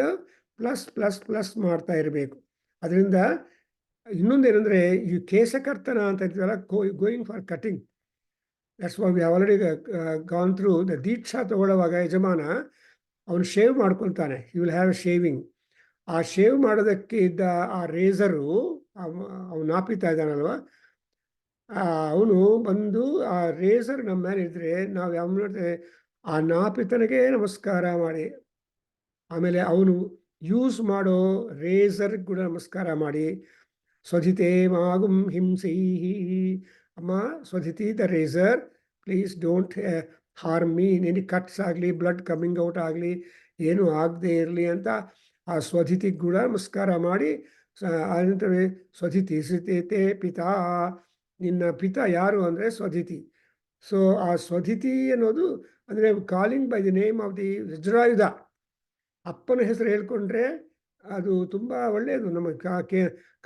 ಪ್ಲಸ್ ಮಾಡ್ತಾ ಇರಬೇಕು. ಅದರಿಂದ ಇನ್ನೊಂದೇನೆಂದರೆ ಈ ಕೇಶಕರ್ತನ ಅಂತ ಇರ್ತೀವಲ್ಲ, going for cutting. That's what we have already gone through. The ದೀಕ್ಷಾ ತಗೊಳ್ಳುವಾಗ ಯಜಮಾನ ಅವನು ಶೇವ್ ಮಾಡ್ಕೊಳ್ತಾನೆ. You will have shaving. ಆ ಶೇವ್ ಮಾಡೋದಕ್ಕೆ ಇದ್ದ ಆ ರೇಸರು ಅವನು ನಾಪಿತಾ ಇದ್ದಾನಲ್ವ, ಅವನು ಬಂದು ಆ ರೇಸರ್ ನಮ್ಮ ಮೇಲೆ ಇದ್ದರೆ ನಾವು ಯಾವ ನೋಡ್ತೇವೆ? ಆ ನಾಪಿತನಿಗೆ ನಮಸ್ಕಾರ ಮಾಡಿ, ಆಮೇಲೆ ಅವನು ಯೂಸ್ ಮಾಡೋ ರೇಸರ್ಗೆ ಕೂಡ ನಮಸ್ಕಾರ ಮಾಡಿ, ಸ್ವಧಿತೆ ಮಾಗುಂ ಹಿಂಸೈಹಿ, ಅಮ್ಮ ಸ್ವಧಿತಿ the razor, please don't harm me, ನಿನಗೆ ಕಟ್ಸ್ ಆಗಲಿ ಬ್ಲಡ್ ಕಮ್ಮಿಂಗ್ ಔಟ್ ಆಗಲಿ ಏನೂ ಆಗದೆ ಇರಲಿ ಅಂತ ಆ ಸ್ವಧಿತಿಗೆ ಕೂಡ ನಮಸ್ಕಾರ ಮಾಡಿ, ಅನಂತರ ಸ್ವಧಿತಿ ಶ್ರುತೇತೆ ಪಿತಾ, ನಿನ್ನ ಪಿತ ಯಾರು ಅಂದರೆ ಸ್ವಧಿತಿ. ಸೊ ಆ ಸ್ವಧಿತಿ ಅನ್ನೋದು ಅಂದರೆ calling by the name of the Vajrayudha. ಅಪ್ಪನ ಹೆಸರು ಹೇಳ್ಕೊಂಡ್ರೆ ಅದು ತುಂಬ ಒಳ್ಳೆಯದು. ನಮ್ಮ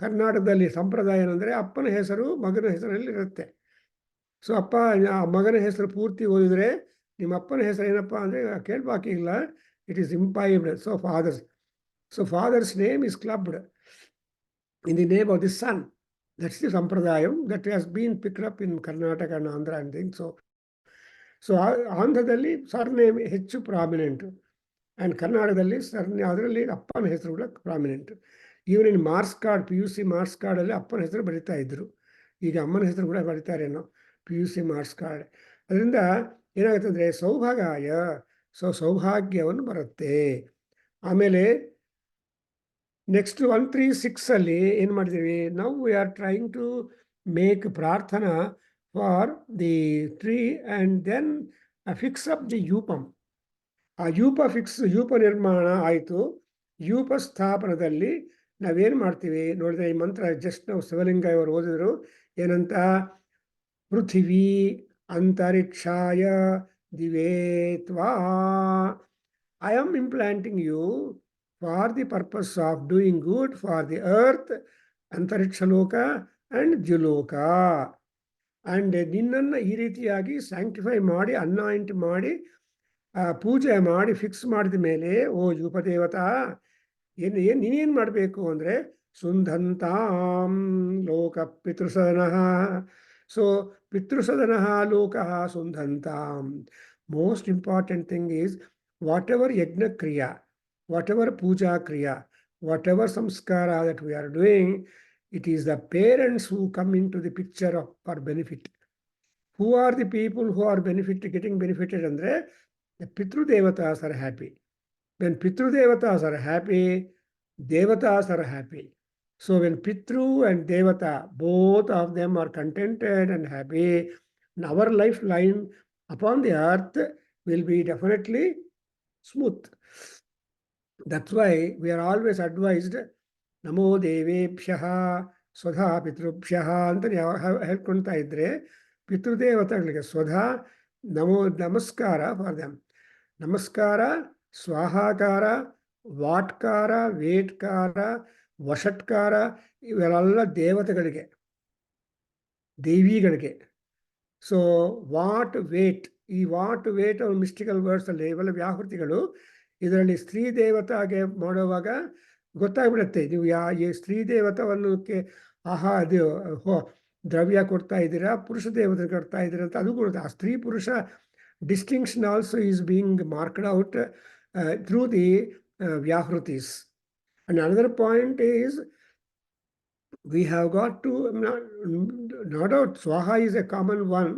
ಕರ್ನಾಟಕದಲ್ಲಿ ಸಂಪ್ರದಾಯ ಏನಂದರೆ ಅಪ್ಪನ ಹೆಸರು ಮಗನ ಹೆಸರಲ್ಲಿ ಇರುತ್ತೆ. ಸೊ ಅಪ್ಪ ಮಗನ ಹೆಸರು ಪೂರ್ತಿ ಓದಿದರೆ ನಿಮ್ಮ ಅಪ್ಪನ ಹೆಸರು ಏನಪ್ಪ ಅಂದರೆ ಕೇಳ್ಬಾಕಿಲ್ಲ, it is imbibed. So father's name is clubbed in the name of the son. That's the sampradayam that has been picked up in Karnataka and Andhra and things. So ಆಂಧ್ರದಲ್ಲಿ ಸರ್ನೇಮ್ ಹೆಚ್ಚು ಪ್ರಾಮಿನೆಂಟ್ ಆ್ಯಂಡ್ ಕರ್ನಾಟಕದಲ್ಲಿ ಅದರಲ್ಲಿ ಅಪ್ಪನ ಹೆಸರು ಕೂಡ prominent. Even in marks card, PUC marks ಕಾರ್ಡಲ್ಲಿ ಅಪ್ಪನ ಹೆಸರು ಬರಿತಾ ಇದ್ರು. ಈಗ ಅಮ್ಮನ ಹೆಸರು ಕೂಡ ಬರೀತಾರೇನೋ PUC ಮಾರ್ಕ್ಸ್ ಕಾರ್ಡ್. ಅದರಿಂದ ಏನಾಗುತ್ತೆ ಅಂದರೆ ಸೌಭಾಗ್ಯ, ಸೌಭಾಗ್ಯವನ್ನು ಬರುತ್ತೆ. ಆಮೇಲೆ ನೆಕ್ಸ್ಟ್ 136 ಅಲ್ಲಿ ಏನು ಮಾಡಿದ್ದೀವಿ ನಾವು, we are trying to make ಪ್ರಾರ್ಥನಾ for the tree and then fix up the ಯೂಪಮ್. ಆ ಯೂಪ ನಿರ್ಮಾಣ ಆಯಿತು. ಯೂಪ ಸ್ಥಾಪನದಲ್ಲಿ ನಾವೇನು ಮಾಡ್ತೀವಿ ನೋಡಿದ್ರೆ, ಈ ಮಂತ್ರ ಜಸ್ಟ್ ನಾವು ಶಿವಲಿಂಗ ಅವರು ಓದಿದ್ರು ಏನಂತ, ಪೃಥಿವೀ ಅಂತರಿಕ್ಷಾಯ ದಿವೇತ್ವಾ I am implanting you for the purpose of doing good for the earth, ಅಂತರಿಕ್ಷಲೋಕ ಆ್ಯಂಡ್ ದ್ಯುಲೋಕ. ಆ್ಯಂಡ್ ನಿನ್ನನ್ನು ಈ ರೀತಿಯಾಗಿ ಸ್ಯಾಂಕ್ಟಿಫೈ ಮಾಡಿ, ಅನಾಯಿಂಟ್ ಮಾಡಿ, ಪೂಜೆ ಮಾಡಿ ಫಿಕ್ಸ್ ಮಾಡಿದ ಮೇಲೆ, ಓ ಯೂಪದೇವತಾ ನೀನೇನು ಮಾಡಬೇಕು ಅಂದರೆ, ಸುಂಧಂತಾಂ ಲೋಕ ಪಿತೃಸದನ. ಸೊ ಪಿತೃಸದನ ಲೋಕ ಸುಂಧಂತಾಂ. Most important thing is whatever ಯಜ್ಞ ಕ್ರಿಯಾ, whatever puja kriya, whatever samskara that we are doing, it is the parents who come into the picture for benefit. Who are the people who are getting benefited? Andre, the Pitru Devatas are happy. When Pitru Devatas are happy, Devatas are happy. So when Pitru and Devata, both of them are contented and happy, our lifeline upon the earth will be definitely smooth. That's why we are always advised, ನಮೋ ದೇವೇಭ್ಯಃ ಸ್ವಧಾ ಪಿತೃಭ್ಯಃ ಅಂತ ಹೇಳ್ಕೊಳ್ತಾ ಇದ್ರೆ, ಪಿತೃದೇವತೆಗಳಿಗೆ ಸ್ವಧಾ ನಮಸ್ಕಾರ for them. ನಮಸ್ಕಾರ, ಸ್ವಾಹಾಕಾರ, ವಾಟ್ಕಾರ, ವೇಟ್ಕಾರ, ವಷಟ್ಕಾರ, ಇವೆಲ್ಲ ದೇವತೆಗಳಿಗೆ, ದೇವಿಗಳಿಗೆ. So what wait, ಈ what wait ಅವ್ರ mystical words ಅಲ್ಲಿ ಇವೆಲ್ಲ ವ್ಯಾಹೃತಿಗಳು. ಇದರಲ್ಲಿ ಸ್ತ್ರೀ ದೇವತಾಗೆ ಮಾಡುವಾಗ ಗೊತ್ತಾಗ್ಬಿಡುತ್ತೆ, ನೀವು ಈ ಸ್ತ್ರೀ ದೇವತವನ್ನಕ್ಕೆ ಅದು ದ್ರವ್ಯ ಕೊಡ್ತಾ ಇದ್ದೀರಾ, ಪುರುಷ ದೇವತೆ ಕೊಡ್ತಾ ಇದ್ದೀರಾ ಅಂತ ಅದು ಕೊಡುತ್ತೆ. ಆ ಸ್ತ್ರೀ ಪುರುಷ distinction also is being marked out through the ವ್ಯಾಹೃತೀಸ್. And another point is, we have got to, no doubt swaha is a common one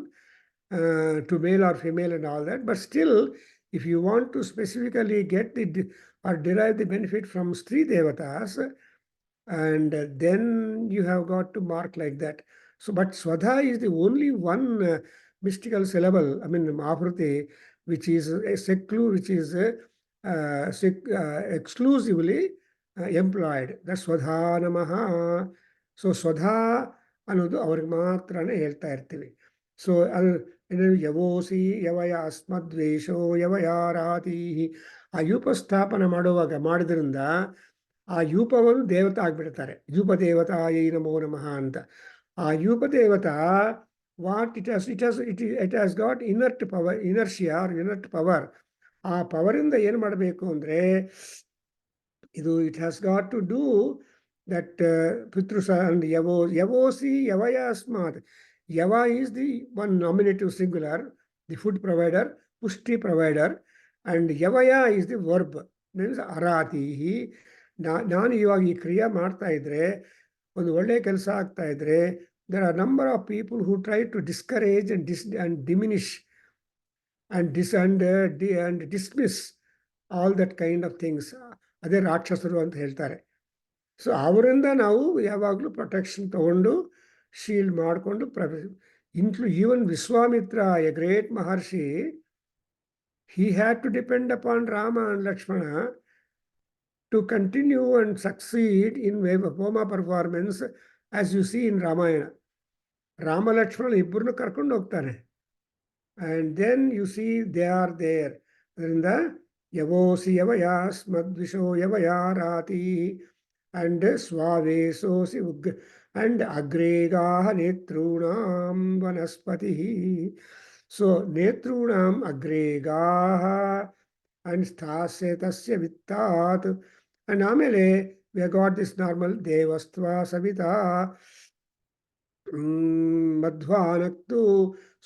to male or female and all that, but still if you want to specifically get or derive the benefit from Stri Devatas, and then you have got to mark like that. So but Swadha is the only one mystical syllable, I mean Mahruti, which is exclusively employed. That's Swadha Namaha. So ಸ್ವಧಾ ಅನ್ನೋದು ಅವ್ರಿಗೆ ಮಾತ್ರನೇ ಹೇಳ್ತಾ ಇರ್ತೀವಿ. So ಅದು ಯವೋಸಿ ಯವಯ ಅಸ್ಮದ್ವೇಷೋ ಯವಯಾರಾತಿ. ಆ ಯೂಪಸ್ಥಾಪನ ಮಾಡಿದ್ರಿಂದ ಆ ಯೂಪವನ್ನು ದೇವತಾ ಆಗಿಬಿಡ್ತಾರೆ. ಯೂಪ ದೇವತಾಯೈ ನಮೋ ನಮಃ ಅಂತ. ಆ ಯೂಪ ದೇವತಾ what it has got inert power, inertia or inert power. ಆ ಪವರಿಂದ ಏನು ಮಾಡಬೇಕು ಅಂದರೆ, ಇದು it has got to do that Pitrusa and Yavosi, Yavaya Asmat. Yava is the one nominative singular, the food provider, pushti provider, and Yavaya is the verb, means Arati. ನಾನು ಇವಾಗ ಈ ಕ್ರಿಯೆ ಮಾಡ್ತಾ ಇದ್ರೆ, ಒಂದು ಒಳ್ಳೆ ಕೆಲಸ ಆಗ್ತಾ ಇದ್ರೆ, there are number of people who try to discourage and diminish and dismiss all that kind of things. ಅದೇ ರಾಕ್ಷಸರು ಅಂತ ಹೇಳ್ತಾರೆ. ಸೊ ಅವರಿಂದ ನಾವು ಯಾವಾಗಲೂ ಪ್ರೊಟೆಕ್ಷನ್ ತಗೊಂಡು ಶೀಲ್ಡ್ ಮಾಡಿಕೊಂಡು even Vishwamitra, A great Maharshi, he had to depend upon Rama and Lakshmana to continue and succeed in Homa performance, as you see in Ramayana. Rama Lakshmana ಇಬ್ಬರನ್ನು ಕರ್ಕೊಂಡು ಹೋಗ್ತಾನೆ, and then you see they are there. ಅದರಿಂದ ಯವೋಸಿ ಯವಯಾ ಸ್ಮದ್ವಿಷೋ ಯವಯಾರಾತಿ and swavesosi and agregaha netrunam vanaspati. So netrunam agre gaha and sthasya tasya vittat. And amele we have got this normal devastva savita मध्वानक्तु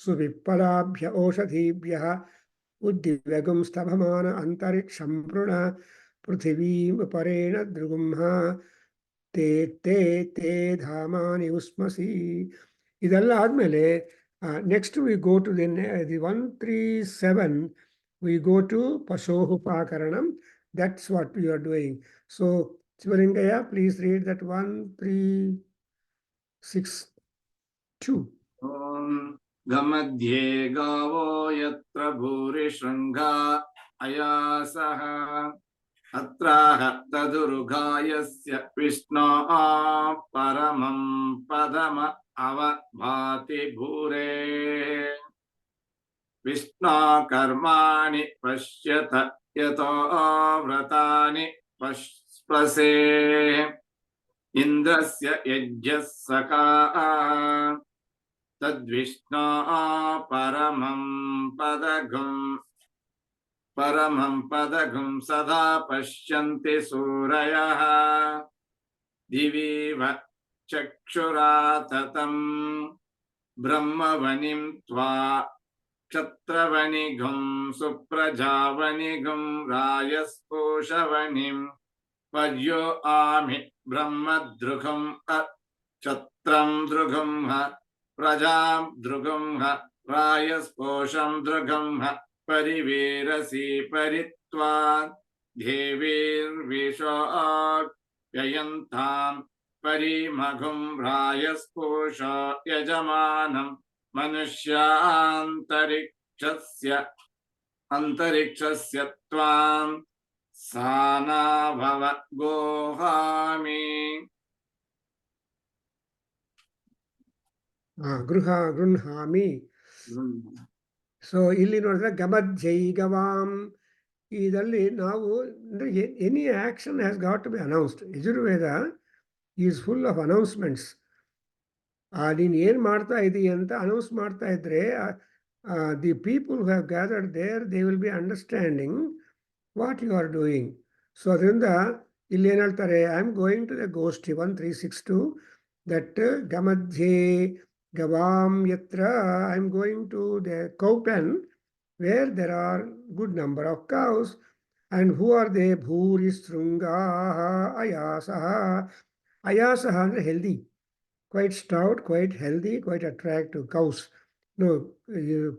सुविप्पलाभ्य ओषधीभ्यः उद्दिव्यगुं स्तभमान अन्तरिक्षं पृण पृथिवीं परेण दृगुंह ते ते ते धामानि उस्मसि ಇದೆಲ್ಲ ಆದಮೇಲೆ next we go to the 137 we go to ಪಶೋಹುಪಾಕರಣಂ that's what we are doing so Shivalingayya please read that 136 ॐ गमध्ये गावो यत्र भूरिशृङ्गा अयासः अत्राह तदुरुगायस्य विष्णो परमं पदम अवभाति भूरे विष्णो कर्माणि पश्यत यतो व्रतानि पश्पसे इन्द्रस्य यज्ञः सखा तद्विष्णो परमं पदगुं सदा पश्यन्ति सूरयः दिवीव चक्षुराततं ब्रह्मवनिं त्वा क्षत्रवनिगुं सुप्रजावनिगुं रायस्पोषवनिं पर्यो आमि ब्रह्मदृगं क्षत्रं दृगं प्रजां दृगं रायस्पोषं दृगं परिवेरसि परित्वा देवीर्विशोऽप्ययन्तां परिमघुं रायस्पोष यजमानं मनुष्यान्तरिक्षस्य त्वां सानाभव गोहामि ಗೃಹಾಮಿ ಸೊ ಇಲ್ಲಿ ನೋಡಿದ್ರೆ ಗಮಧ್ಯೈಗವಾಂ ಇದರಲ್ಲಿ ನಾವು ಅಂದರೆ any action has got to be announced. Yajurveda is full of announcements. ನೀನು ಏನು ಮಾಡ್ತಾ ಇದ್ದೀಯ ಅಂತ ಅನೌನ್ಸ್ ಮಾಡ್ತಾ ಇದ್ರೆ the people who have gathered there they will be understanding what you are doing. So ಅದರಿಂದ ಇಲ್ಲಿ ಏನು ಹೇಳ್ತಾರೆ, I am going to the ಗೋಷ್ಠಿ 1362 ದಟ್ ಗಮಧ್ಯೆ Gavam yatra, I am going to the cow pen where there are good number of cows. And who are they? Bhuri Strungaha Ayasaha. Ayasaha is healthy, quite stout, quite healthy, quite attractive cows. No,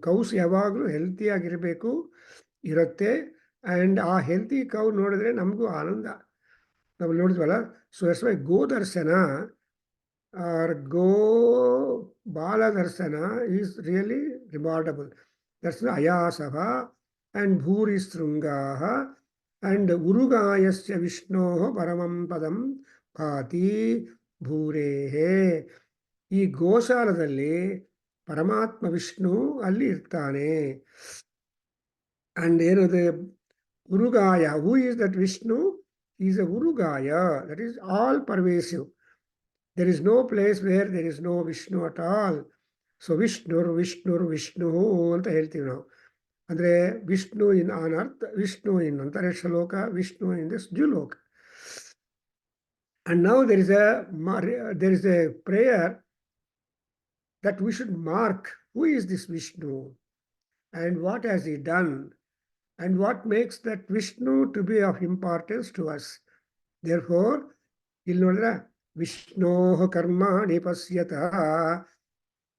cows yavaglu healthy agirbeku irutte. And a healthy cow nodidre namgu ananda. Now nodidwala. So that's why Godarsana or Go Bala Darsana is really remarkable. That's the Ayasava and Bhuri Strungaha and Urugayasya Vishnoho Paramam Padam Bhati Bhurehe. ಈ ಗೋಶಾಲದಲ್ಲಿ ಪರಮಾತ್ಮ ವಿಷ್ಣು ಅಲ್ಲಿ ಇರ್ತಾನೆ. And ಏನದು ಉರುಗಾಯ, who is that Vishnu? Is a ಉರುಗಾಯ, that is all pervasive. There is no place where there is no Vishnu at all. So Vishnu ಅಂತ ಹೇಳ್ತೀವಿ ನಾವು. ಅಂದರೆ Vishnu in on earth, Vishnu in ಅಂತರಿಕ್ಷ ಲೋಕ, ವಿಷ್ಣು ಇನ್ ದಿಸ್ ದ್ಯುಲೋಕ. And now there is a prayer that we should mark who is this Vishnu and what has he done and what makes that Vishnu to be of importance to us. Therefore, ಇಲ್ಲಿ ನೋಡಿದ್ರೆ ವಿಷ್ಣೋಃ ಕರ್ಮಾಣಿ ಪಶ್ಯತ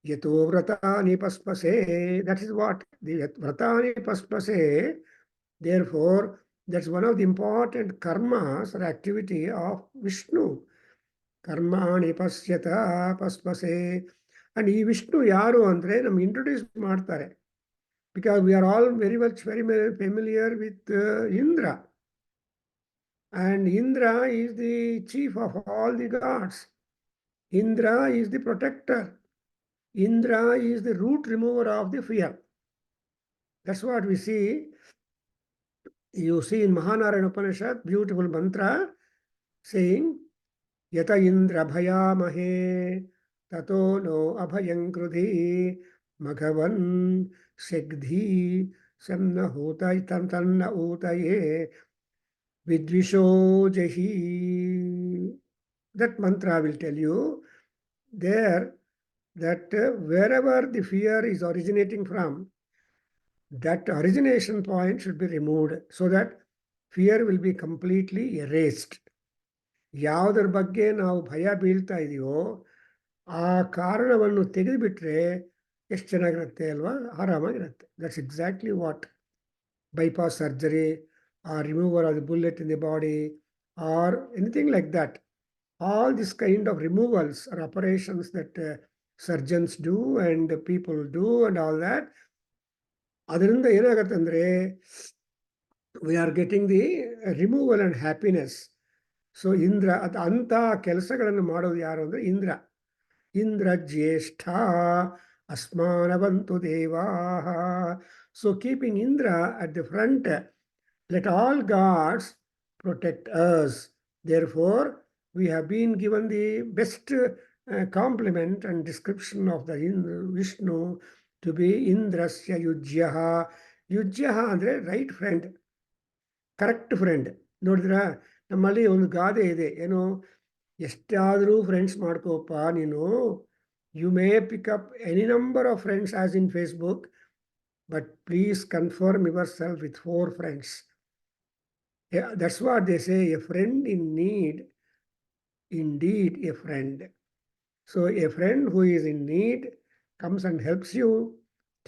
ಯತೋ ವ್ರತಾನಿ ಪಸ್ಪಸೆ. That is what the ವ್ರತಾನಿ ಪಸ್ಪಸೆ. Therefore, that's one of the important karmas or activity of Vishnu. Karmani pasyata paspase. And ಈ ವಿಷ್ಣು ಯಾರು ಅಂದರೆ ನಮ್ಗೆ ಇಂಟ್ರೊಡ್ಯೂಸ್ ಮಾಡ್ತಾರೆ. Because we are all very familiar with Indra. And Indra is the chief of all the gods. Indra is the protector. Indra is the root remover of the fear. That's what we see. You see in Mahanarayana Upanishad, beautiful mantra saying, Yata Indra Bhayamahe Tato no Abhayam Krudhi Maghavan Shegdhi Samna Hota Tanna Otaye Vidvisho Jahi. That mantra will tell you there that wherever the fear is originating from, that origination point should be removed so that fear will be completely erased. ಯಾವುದರ ಬಗ್ಗೆ ನಾವು ಭಯ ಬೀಳ್ತಾ ಇದೆಯೋ ಆ ಕಾರಣವನ್ನು ತೆಗೆದುಬಿಟ್ರೆ ಎಷ್ಟು ಚೆನ್ನಾಗಿರುತ್ತೆ ಅಲ್ವಾ, ಆರಾಮಾಗಿರುತ್ತೆ. That's exactly what bypass surgery or removal of the bullet in the body or anything like that. All this kind of removals or operations that surgeons do and people do and all that, ಅದರಿಂದ ಏನಾಗುತ್ತೆ ಅಂದರೆ we are getting the removal and happiness. So Indra ಅದು ಅಂಥ ಕೆಲಸಗಳನ್ನು ಮಾಡೋದು ಯಾರು ಅಂದರೆ ಇಂದ್ರ. ಇಂದ್ರ ಜ್ಯೇಷ್ಠ ಅಸ್ಮಾನವಂತು ದೇವಾ. So keeping Indra at the front, let all gods protect us. Therefore, we have been given the best compliment and description of the Vishnu to be Indrasya Yujyaha. Yujyaha ಅಂದರೆ right friend, correct friend. ನೋಡಿದ್ರಾ, ನಮ್ಮಲ್ಲಿ ಒಂದು ಗಾದೆ ಇದೆ, ಏನು, ಎಷ್ಟಾದರೂ friends ಮಾಡ್ಕೋಪ್ಪ ನೀನು. You may pick up any number of friends as in Facebook, but please confirm yourself with 4 friends. Yeah, that's what they say, a friend in need, indeed a friend. So a friend who is in need comes and helps you,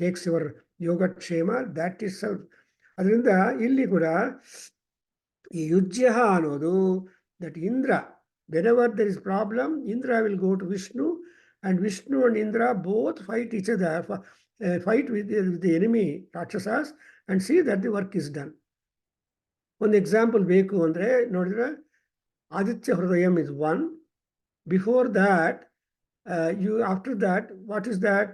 takes your yogatshema, that is self. ಅದರಿಂದ ಇಲ್ಲಿ ಕೂಡ ಈ ಯುಜ್ಯ ಅನ್ನೋದು that Indra, whenever there is problem, Indra will go to Vishnu, and Vishnu and Indra both fight each other, fight with the enemy Rakshasas and see that the work is done. ಒಂದು example ಬೇಕು ಅಂದರೆ ನೋಡಿದ್ರೆ Aditya Hridayam is one. Before that after that, what is that?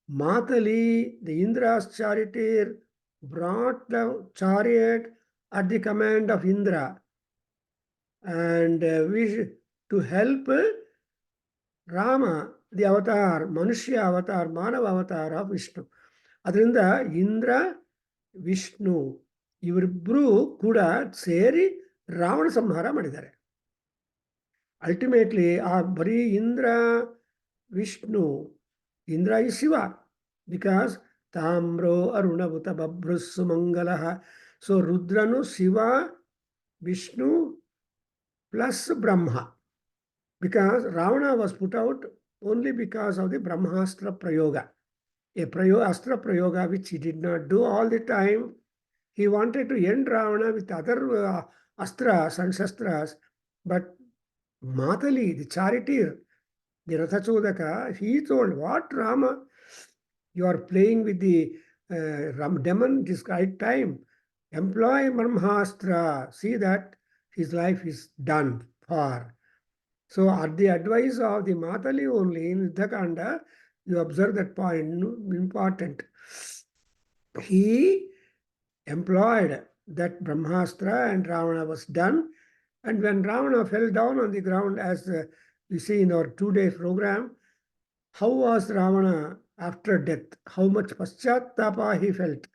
Matali, the Indra's charioteer, brought the chariot at the command of Indra and to help Rama, the avatar, Manushya avatar, Manava avatar of Vishnu. ಅದರಿಂದ ಇಂದ್ರ ವಿಷ್ಣು ಇವರಿಬ್ಬರೂ ಕೂಡ ಸೇರಿ ರಾವಣ ಸಂಹಾರ ಮಾಡಿದ್ದಾರೆ. Ultimately ಆ ಬರೀ ಇಂದ್ರ ವಿಷ್ಣು, ಇಂದ್ರ ಈ Shiva, because ತಾಮ್ರೋ ಅರುಣಭುತ ಬಭ್ರುಸ್ಸು ಮಂಗಲ. ಸೊ ರುದ್ರನು Shiva, Vishnu plus Brahma, because Ravana was put out only because of the Brahmastra ಪ್ರಯೋಗ, a astra prayoga which he did not do all the time. He wanted to end Ravana with other astras and shastras, but Matali, the charioteer, the Rathachodaka, he told, what Rama, you are playing with the demon this right time. Employ Brahmastra, see that his life is done for. So at the advice of the Matali only in Yuddhakanda, you observe that point, important. He employed that Brahmastra and Ravana was done. And when Ravana fell down on the ground, as we see in our 2-day program, how was Ravana after death? How much paschatapa he felt?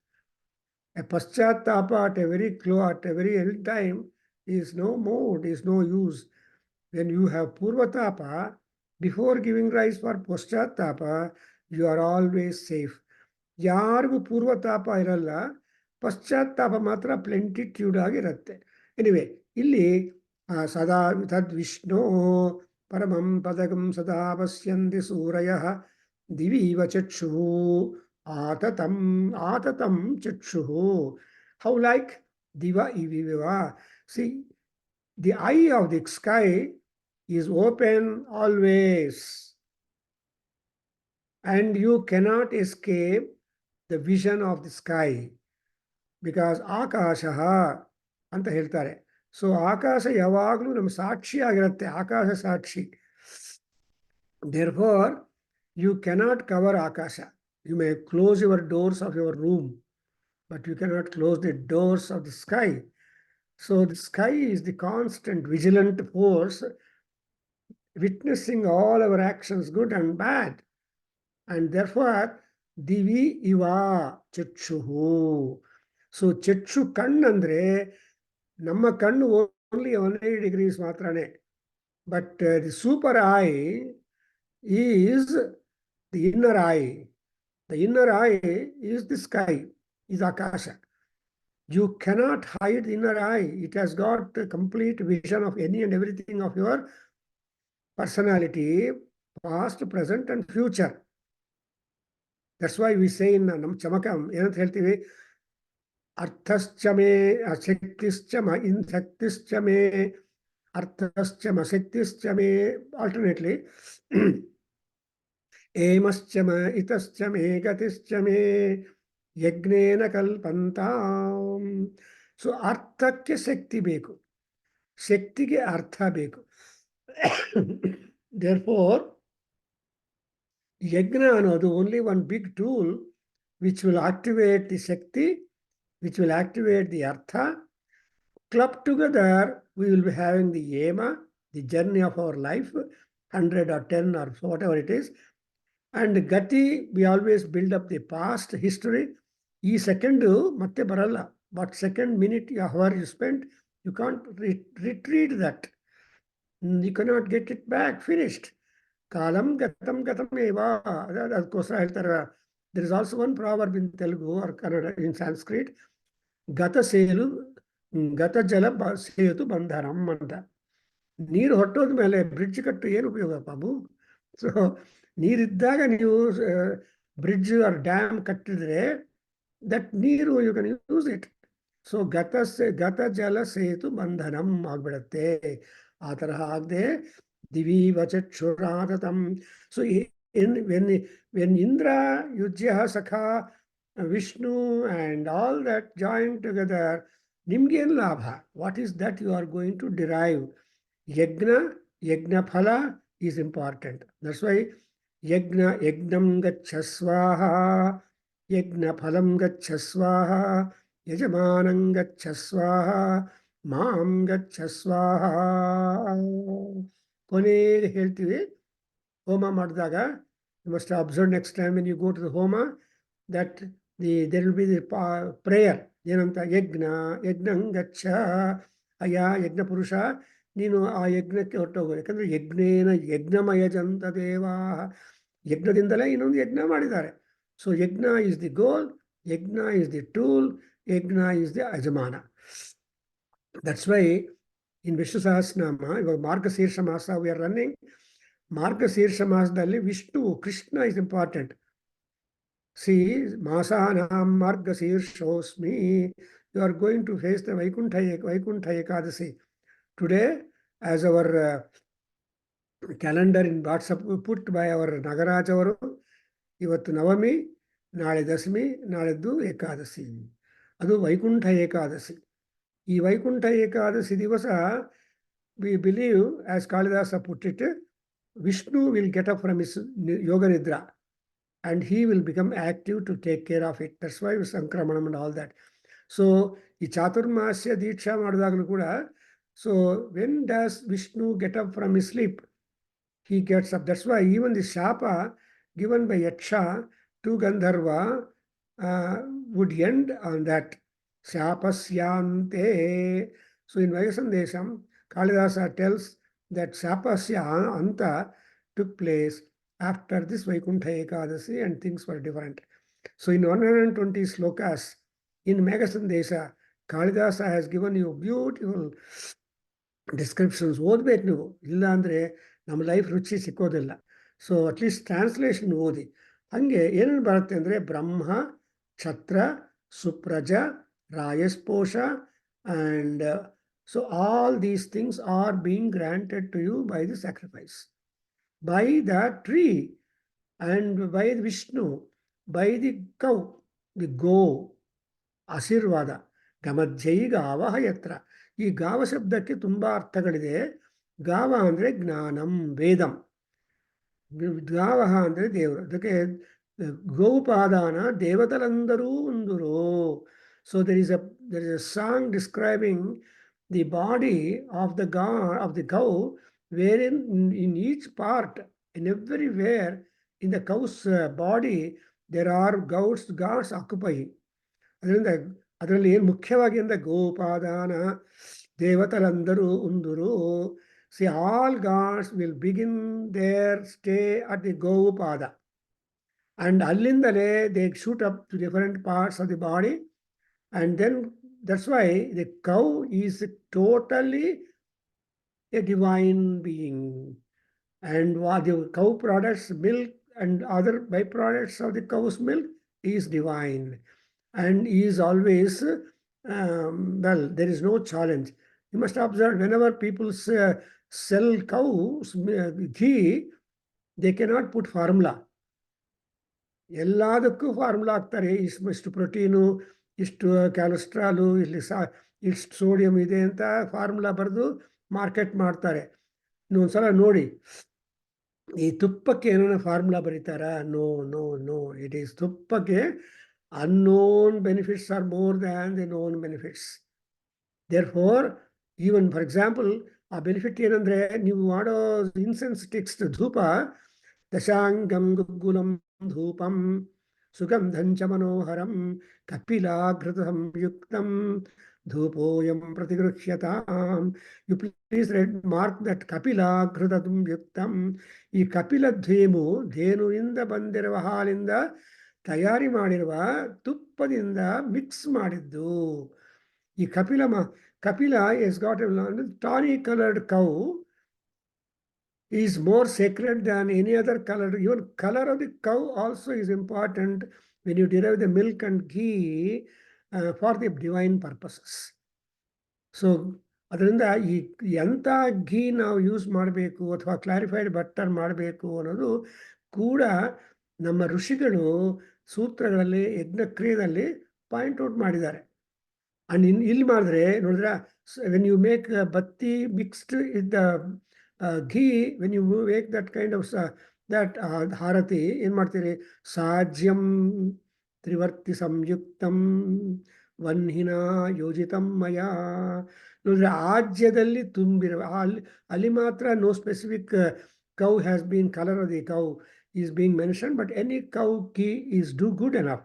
A paschatapa at a very end time is no mode, is no use. When you have purvatapa, before giving rise for paschatapa, you are always safe. ಯಾರಿಗೂ ಪೂರ್ವತಾಪ ಇರಲ್ಲ, ಪಶ್ಚಾತ್ತಾಪ ಮಾತ್ರ ಪ್ಲೆಂಟಿಟ್ಯೂಡ್ ಆಗಿರುತ್ತೆ. Anyway, ಇಲ್ಲಿ ಸದಾ ತದ್ ವಿಷ್ಣು ಪರಮಂ ಪದಗಂ ಸದಾ ಪಶ್ಯಂತಿ ಸೂರಯಃ ದಿವೀವ ಚಕ್ಷುಃ ಆತತಂ ಚಕ್ಷುಃ. ಹೌ ಲೈಕ್ ದಿವ ಇವಿವ. See, the eye of the sky is open always, and you cannot escape the vision of the sky, because akashaha ಅಂತ ಹೇಳ್ತಾರೆ. ಸೊ ಆಕಾಶ ಯಾವಾಗಲೂ ನಮ್ಮ ಸಾಕ್ಷಿ ಆಗಿರುತ್ತೆ, ಆಕಾಶ ಸಾಕ್ಷಿ. therefore you cannot cover akasha. You may close your doors of your room, but you cannot close the doors of the sky. So the sky is the constant vigilant force witnessing all our actions, good and bad. And therefore, ದಿವಿ ಇವ ಚಕ್ಷುಹು. So ಚಕ್ಷು ಕಣ್ಣಂದ್ರೆ ನಮ್ಮ ಕಣ್ಣು only 180 degrees ಮಾತ್ರನೇ. But the super I is the inner I. The inner I is the sky, is Akasha. You cannot hide the inner eye. It has got a complete vision of any and everything of your personality, past, present, and future. That's why we say in Nam Chamakam, ಏನಂತ ಹೇಳ್ತೀವಿ, ಅರ್ಥಶ್ಚ ಮೇ ಶಕ್ತಿಶ್ಚ ಇನ್ ಶಕ್ತಿಶ್ಚ ಮೇ ಅರ್ಥಶ್ಚ ಶಕ್ತಿಶ್ಚ ಮೇ, ಆಲ್ಟರ್ನೇಟ್ಲಿ ಏಮಶ್ಚ ಇತಶ್ಚ ಮೇ ಗತಿಶ್ಚ ಮೇ ಯಜ್ಞೇನ ಕಲ್ಪಂತಾಂ. ಸೊ ಅರ್ಥಕ್ಕೆ ಶಕ್ತಿ ಬೇಕು, ಶಕ್ತಿಗೆ ಅರ್ಥ ಬೇಕು. ದೇರ್ಫೋರ್ ಯಜ್ಞ ಅನ್ನೋದು only one big tool which will activate the shakti, which will activate the artha. Club together, we will be having the yema, the journey of our life, 100 or 10 or whatever it is. And gati, we always build up the past history. E second matte baralla, but second minute, hour you spent, you can't retreat that. You cannot get it back, finished. Kalam gatam eva. ಅದಕ್ಕೋಸ್ಕರ ಹೇಳ್ತಾರೆ, there is also one proverb in Telugu or Kannada, in Sanskrit, ಗತ sale ಗತ ಜಲ ಸೇತು ಬಂಧನಂ ಅಂತ. ನೀರು ಹೊಟ್ಟೋದ ಮೇಲೆ bridge ಕಟ್ಟು ಏನು ಉಪಯೋಗ ಬಾಬು? ಸೊ ನೀರಿದ್ದಾಗ ನೀವು ಬ್ರಿಡ್ಜ್ ಆರ್ ಡ್ಯಾಮ್ ಕಟ್ಟಿದ್ರೆ ದಟ್ ನೀರು you can use it. So ಗತ ಜಲ ಸೇತು ಬಂಧನಂ ಆಗ್ಬಿಡತ್ತೆ. ಆ ತರಹ ಆಗದೆ ದಿವೀವ ಚಕ್ಷುರಾತತಂ. ಸೊ ವೆನ್ ಇಂದ್ರ ಯುಜ್ಯ ಸಖಾ Vishnu and all that joined together, nimgen labha. What is that you are going to derive? Yajna phala is important. That's why yagnam gacchasvaha, yajna phalam gacchasvaha, yajamanam gacchasvaha, maam gacchasvaha. ಕೊನೆಗೆ ಹೇಳ್ತೀವಿ, ಹೋಮ ಮಾಡಿದಾಗ you must observe next time when you go to the homa that there will be the prayer. ಏನಂತ, ಯಜ್ಞಂ ಗಚ್ಚ ಅಯ್ಯ ಯಜ್ಞ ಪುರುಷ, ನೀನು ಆ ಯಜ್ಞಕ್ಕೆ ಹೊರಟೋಗು. ಯಾಕಂದ್ರೆ ಯಜ್ಞಮಯಜಂತ ದೇವಾ, ಯಜ್ಞದಿಂದಲೇ ಇನ್ನೊಂದು ಯಜ್ಞ ಮಾಡಿದ್ದಾರೆ. ಸೊ ಯಜ್ಞ ಈಸ್ ದಿ ಗೋಲ್, ಯಜ್ಞ ಈಸ್ ದಿ ಟೂಲ್, ಯಜ್ಞ ಈಸ್ ದಿ ಯಜಮಾನ. ದಟ್ಸ್ ವೈ ಇನ್ ವಿಷ್ಣು ಸಹಸ್ರನಾಮ, ಇವಾಗ ಮಾರ್ಗಶೀರ್ಷ ಮಾಸ ವಿ ಆರ್ ರನ್ನಿಂಗ್. ಮಾರ್ಗಶೀರ್ಷ ಮಾಸದಲ್ಲಿ Vishnu Krishna is important. See, Masanam Margasirshosmi. You are going to face the Vaikuntha Ekadasi. Today, as our calendar in WhatsApp put by our Nagaraj avaru, ಇವತ್ತು ನವಮಿ, ನಾಳೆ ದಶಮಿ, ನಾಳೆದ್ದು ಏಕಾದಶಿ. ಅದು ವೈಕುಂಠ ಏಕಾದಶಿ. ಈ ವೈಕುಂಠ ಏಕಾದಶಿ ದಿವಸ we believe, as Kalidasa put it, Vishnu will get up from his yoga nidra and he will become active to take care of it. That's why Sankramanam and all that. So, ಈ ಚಾತುರ್ಮಾಸ್ಯ ದೀಕ್ಷಾ ಮಾಡಿದಾಗಲೂ ಕೂಡ, so when does Vishnu get up from his sleep? He gets up. That's why even the shapa given by Yaksha to Gandharva would end on that. Shapasyante. So in Vayasandesham, Kalidasa tells that Shapasya Anta took place after this Vaikuntha Ekadasi and things were different. So in 120 slokas in Megasandesha, Kalidasa has given you beautiful descriptions. ಓದ್ಬೇಕು ನೀವು, ಇಲ್ಲ ಅಂದರೆ ನಮ್ಮ life ರುಚಿ ಸಿಕ್ಕೋದಿಲ್ಲ. So at least translation ಓದಿ. ಹಾಗೆ ಏನೇನು ಬರುತ್ತೆ ಅಂದರೆ ಬ್ರಹ್ಮ, ಛತ್ರ, ಸುಪ್ರಜ, ರಾಯಸ್ಪೋಷ, and so all these things are being granted to you by the sacrifice, by the tree, and by Vishnu, by the cow, the go, ಆಶೀರ್ವಾದ. ಗಮಧ್ಯೈ ಗಾವಹ ಯತ್ರ. ಈ ಗಾವ ಶಬ್ದಕ್ಕೆ ತುಂಬ ಅರ್ಥಗಳಿದೆ. ಗಾವ ಅಂದರೆ ಜ್ಞಾನಂ, ವೇದಂ. ಗಾವಹ ಅಂದರೆ ದೇವರು. ಅದಕ್ಕೆ ಗೋಪಾದಾನ ದೇವತలందరూ ఉందురు. So there is a song describing the body of the cow, wherein in each part, in everywhere in the cow's body, there are gods occupying. ಅದರಿಂದ ಅದರಲ್ಲಿ ಏನು ಮುಖ್ಯವಾಗಿ ಅಂದರೆ ಗೋಪಾದಾನ ದೇವತರಂದರು ಉಂದುರು. See, all gods will begin their stay at the ಗೋಪಾದ. And ಅಲ್ಲಿಂದಲೇ they shoot up to different parts of the body. And then that's why the cow is totally a divine being. And what the cow products, milk and other byproducts of the cow's milk is divine. And is always, well, there is no challenge. You must observe whenever people sell cows ghee, they cannot put formula. ಎಲ್ಲದಕ್ಕೂ formula ಹಾಕ್ತಾರೆ. ಇಷ್ಟು protein, ಇಷ್ಟು ಕ್ಯಾಲೆಸ್ಟ್ರಾಲು, ಇಷ್ಟು sodium ಇದೆ ಅಂತ formula ಬರೆದು market ಮಾಡ್ತಾರೆ. ಇನ್ನೊಂದ್ಸಲ ನೋಡಿ, ಈ ತುಪ್ಪಕ್ಕೆ ಏನೇನೋ ಫಾರ್ಮುಲಾ ಬರೀತಾರಾ? No no no, it is ತುಪ್ಪಕ್ಕೆ unknown benefits are more than the known benefits. Therefore, even for example, ಆ ಬೆನಿಫಿಟ್ ಏನಂದ್ರೆ, ನೀವು ಮಾಡೋ ಇನ್ಸೆನ್ಸ್ ಸ್ಟಿಕ್ಸ್ ಧೂಪ, ದಶಾಂಗಂ ಗುಗ್ಗುಲಂ ಧೂಪಂ ಸುಗಂಧಂಚ ಮನೋಹರಂ ಕಪಿಲಾಘೃತ ಸಂಯುಕ್ತಂ ಧೂಪೋಯಂ ಪ್ರತಿಗೃಹ್ಯತಾಂ. ಯು ಪ್ಲೀಸ್ ಮಾರ್ಕ್ ದಟ್ ಕಪಿಲಾಘೃತ ಸಂಯುಕ್ತಂ. ಈ ಕಪಿಲ ಧೇನುವಿಂದ ಬಂದಿರುವ ಹಾಲಿಂದ ತಯಾರಿ ಮಾಡಿರುವ ತುಪ್ಪದಿಂದ ಮಿಕ್ಸ್ ಮಾಡಿದ್ದು. ಈ Kapila is got a tawny colored cow is more sacred than any other color. Even color of the cow also is important when you derive the milk and ghee for the divine purposes. So ಅದರಿಂದ ಈ ಎಂಥ ಘೀ ನಾವು use ಮಾಡಬೇಕು ಅಥವಾ clarified butter ಮಾಡಬೇಕು ಅನ್ನೋದು ಕೂಡ ನಮ್ಮ ಋಷಿಗಳು ಸೂತ್ರಗಳಲ್ಲಿ ಯಜ್ಞಕ್ರಿಯೆಯಲ್ಲಿ ಪಾಯಿಂಟ್ ಔಟ್ ಮಾಡಿದ್ದಾರೆ. ಅಂಡ್ ಇಲ್ಲಿ ಮಾಡಿದ್ರೆ ನೋಡಿದ್ರೆ, ವೆನ್ ಯು ಮೇಕ್ ಬತ್ತಿ mixed with the ghee, when you make that kind of that aarti ಏನು ಮಾಡ್ತೀರಿ? ಸಾಜ್ಯಂ ತ್ರಿವರ್ತಿ ಸಂಯುಕ್ತಂ ವನ್ಹಿನ ಯೋಜಿತಂ ಮಯ. ನೋಡಿದ್ರೆ ಆಜ್ಯದಲ್ಲಿ ತುಂಬಿರುವ ಅಲ್ಲಿ ಮಾತ್ರ no specific cow has been color of the cow is being mentioned, but any cow ghee is do good enough.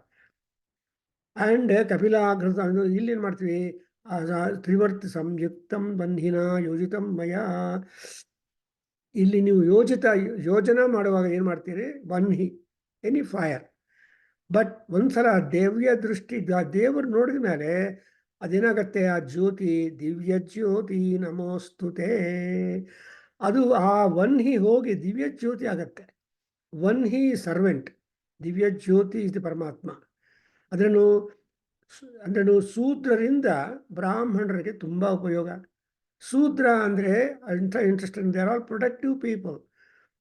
And ಕಪಿಲಾಘೃತ ಇಲ್ಲಿ ಏನು ಮಾಡ್ತೀವಿ? ತ್ರಿವರ್ತಿ ಸಂಯುಕ್ತಂ ಬಂಧಿನ ಯೋಜಿತಂ ಮಯ. ಇಲ್ಲಿ ನೀವು ಯೋಜನಾ ಮಾಡುವಾಗ ಏನು ಮಾಡ್ತೀರಿ? ಬನ್ಹಿ, ಎನಿ ಫೈರ್. ಬಟ್ ಒಂದ್ಸಲ ದಿವ್ಯ ದೃಷ್ಟಿ ದೇವರು ನೋಡಿದ ಮೇಲೆ ಅದೇನಾಗತ್ತೆ? ಆ ಜ್ಯೋತಿ, ದಿವ್ಯ ಜ್ಯೋತಿ ನಮೋಸ್ತುತೆ, ಅದು ಆ ವನ್ಹಿ ಹೋಗಿ ದಿವ್ಯ ಜ್ಯೋತಿ ಆಗತ್ತೆ. ವನ್ಹಿ ಸರ್ವೆಂಟ್, ದಿವ್ಯ ಜ್ಯೋತಿ ಇಸ್ ದಿ ಪರಮಾತ್ಮ. ಅದನ್ನು ಶೂದ್ರರಿಂದ ಬ್ರಾಹ್ಮಣರಿಗೆ ತುಂಬ ಉಪಯೋಗ. ಶೂದ್ರ ಅಂದರೆ interesting, they are all productive people.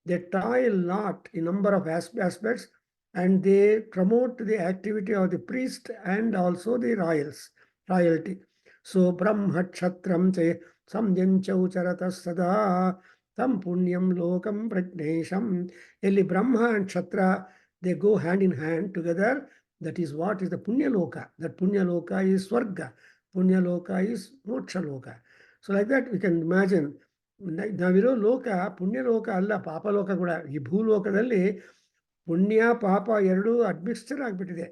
They toil lot in number of aspects and they promote the activity of the priest and also the royalty. So brahma kshatram che samyancha ucharata sada tam punyam lokam pragnesham. Eli brahma and kshatriya, they go hand in hand together. That is what is the punya loka. That punya loka is swarga, punya loka is moksha loka. So like that we can imagine, naviರೋ ಲೋಕ ಪುಣ್ಯ ಲೋಕ ಅಲ್ಲ, ಪಾಪ ಲೋಕ ಕೂಡ. ಈ ಭೂಲೋಕದಲ್ಲಿ ಪುಣ್ಯ ಪಾಪ ಎರಡೂ ಅಡ್ಮಿಕ್ಸ್ಚರ್ ಆಗಿಬಿಟ್ಟಿದೆ.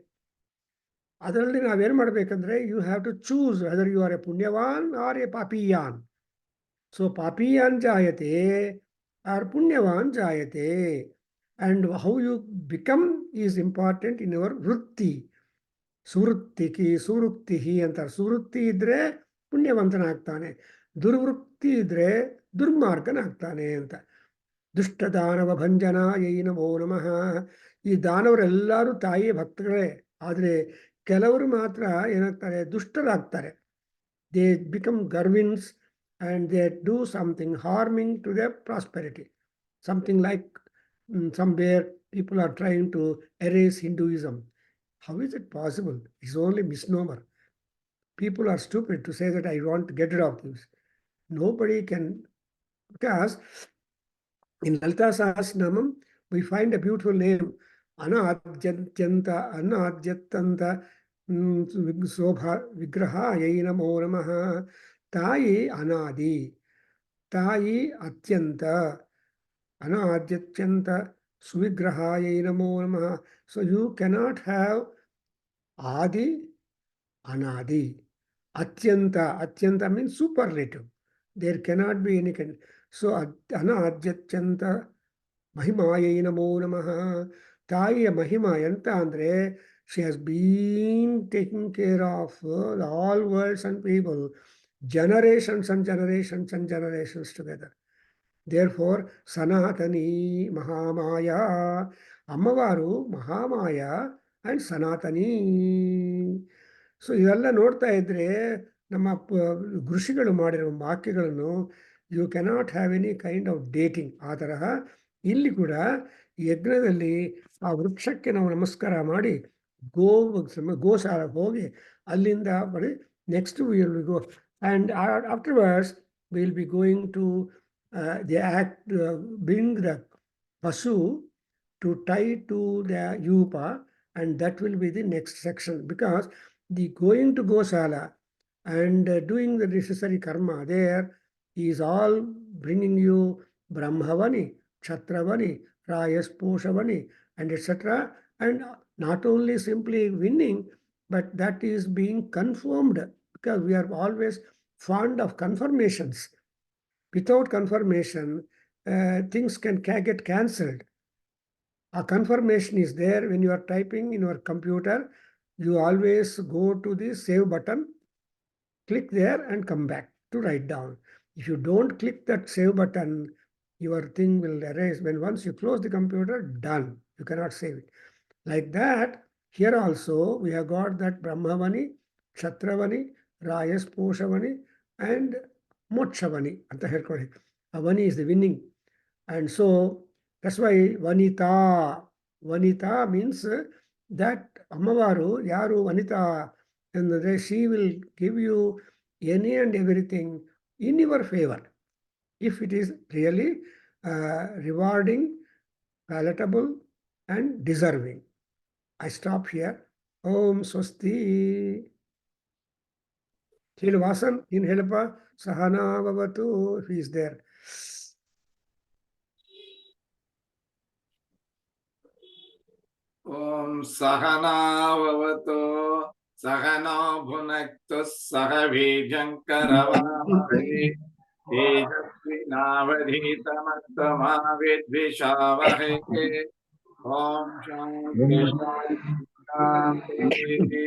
ಅದರಲ್ಲಿ ನಾವೇನು ಮಾಡಬೇಕಂದ್ರೆ, you have to choose whether you are a ಪುಣ್ಯವಾನ್ ಆರ್ ಎ ಪಾಪಿಯಾನ್. ಸೊ ಪಾಪಿಯಾನ್ ಜಾಯತೆ ಆರ್ ಪುಣ್ಯವಾನ್ ಜಾಯತೆ. And how you become is important in your ವೃತ್ತಿ. ಸುವೃತ್ತಿ ಅಂತಾರೆ. ಸುವೃತ್ತಿ ಇದ್ದರೆ ಪುಣ್ಯವಂತನಾಗ್ತಾನೆ, ದುರ್ವೃತ್ತಿ ಇದ್ದರೆ ದುರ್ಮಾರ್ಗನಾಗ್ತಾನೆ ಅಂತ. ದುಷ್ಟ ದಾನವ ಭಂಜನಾಯೈ ನಮೋ ನಮಃ. ಈ ದಾನವರೆಲ್ಲರೂ ತಾಯಿಯ ಭಕ್ತಗಳೇ, ಆದರೆ ಕೆಲವರು ಮಾತ್ರ ಏನಾಗ್ತಾರೆ? ದುಷ್ಟರಾಗ್ತಾರೆ. ದೇ ಬಿಕಮ್ ಗರ್ವಿನ್ಸ್ and they do something harming to the prosperity. Something like somewhere people are trying to erase Hinduism. How is it possible? It's only misnomer. People are stupid to say that I want to get rid of this. Nobody can, because in Lalita Sahasranamam, we find a beautiful name, Anadjattanta Sobha Vigraha Namo Namaha. Tayi Anadi, Tayi Atyanta, Anadjatyanta Suvigrahaya namo namaha. So you cannot have Adi, Anadi. Atyanta means superlative. There cannot be any kind. So Anadyachanta Mahimayai namo namaha. Taiya Mahima enta andre she has been taking care of all worlds and people, generations and generations and generations together. Therefore, Sanatani Mahamaya, Ammavaru Mahamaya and Sanatani. So ಇವೆಲ್ಲ ನೋಡ್ತಾ ಇದ್ರೆ ನಮ್ಮ ಋಷಿಗಳು ಮಾಡಿರೋ ವಾಕ್ಯಗಳನ್ನು you cannot have any kind of dating. ಆ ತರಹ ಇಲ್ಲಿ ಕೂಡ ಯಜ್ಞದಲ್ಲಿ ಆ ವೃಕ್ಷಕ್ಕೆ ನಾವು ನಮಸ್ಕಾರ ಮಾಡಿ ಗೋಶಾಲ ಹೋಗಿ ಅಲ್ಲಿಂದ ಬರೀ next will be go and afterwards will be going to the act being the pashu to tie to the yupa, and that will be the next section, because the going to Gosala and doing the necessary karma there is all bringing you Brahmavani, Kshatravani, Rayasposhavani, and etc. And not only simply winning, but that is being confirmed, because we are always fond of confirmations. Without confirmation, things can get cancelled. A confirmation is there when you are typing in your computer. You always go to the save button, click there and come back to write down. If you don't click that save button, your thing will erase. When once you close the computer, done. You cannot save it. Like that, here also we have got that Brahmavani, Kshatravani, Rayasposhavani, and Mokshavani. Anta ಹೇಳ್ಕೊಳ್ಳಿ. Avani is the winning. And so that's why Vanita means that Ammavaru, Yaru Vanita, and she will give you any and everything in your favor, if it is really rewarding, palatable, and deserving. I stop here. Om Swasti. Vasan in Helpa Sahana Vavatu, he is there. ಓಂ ಸಹನಾವವತು ಸಹನೋ ಭುನಕ್ತು ಸಹ ವೀರ್ಯಂಕರವಾವಹೈ ತೇಜಸ್ವಿನಾವಧೀತಮಸ್ತಮಾ ವಿದ್ವಿಷಾವಹೈ. ಓಂ ಶಾಂತಿ ಶಾಂತಿ.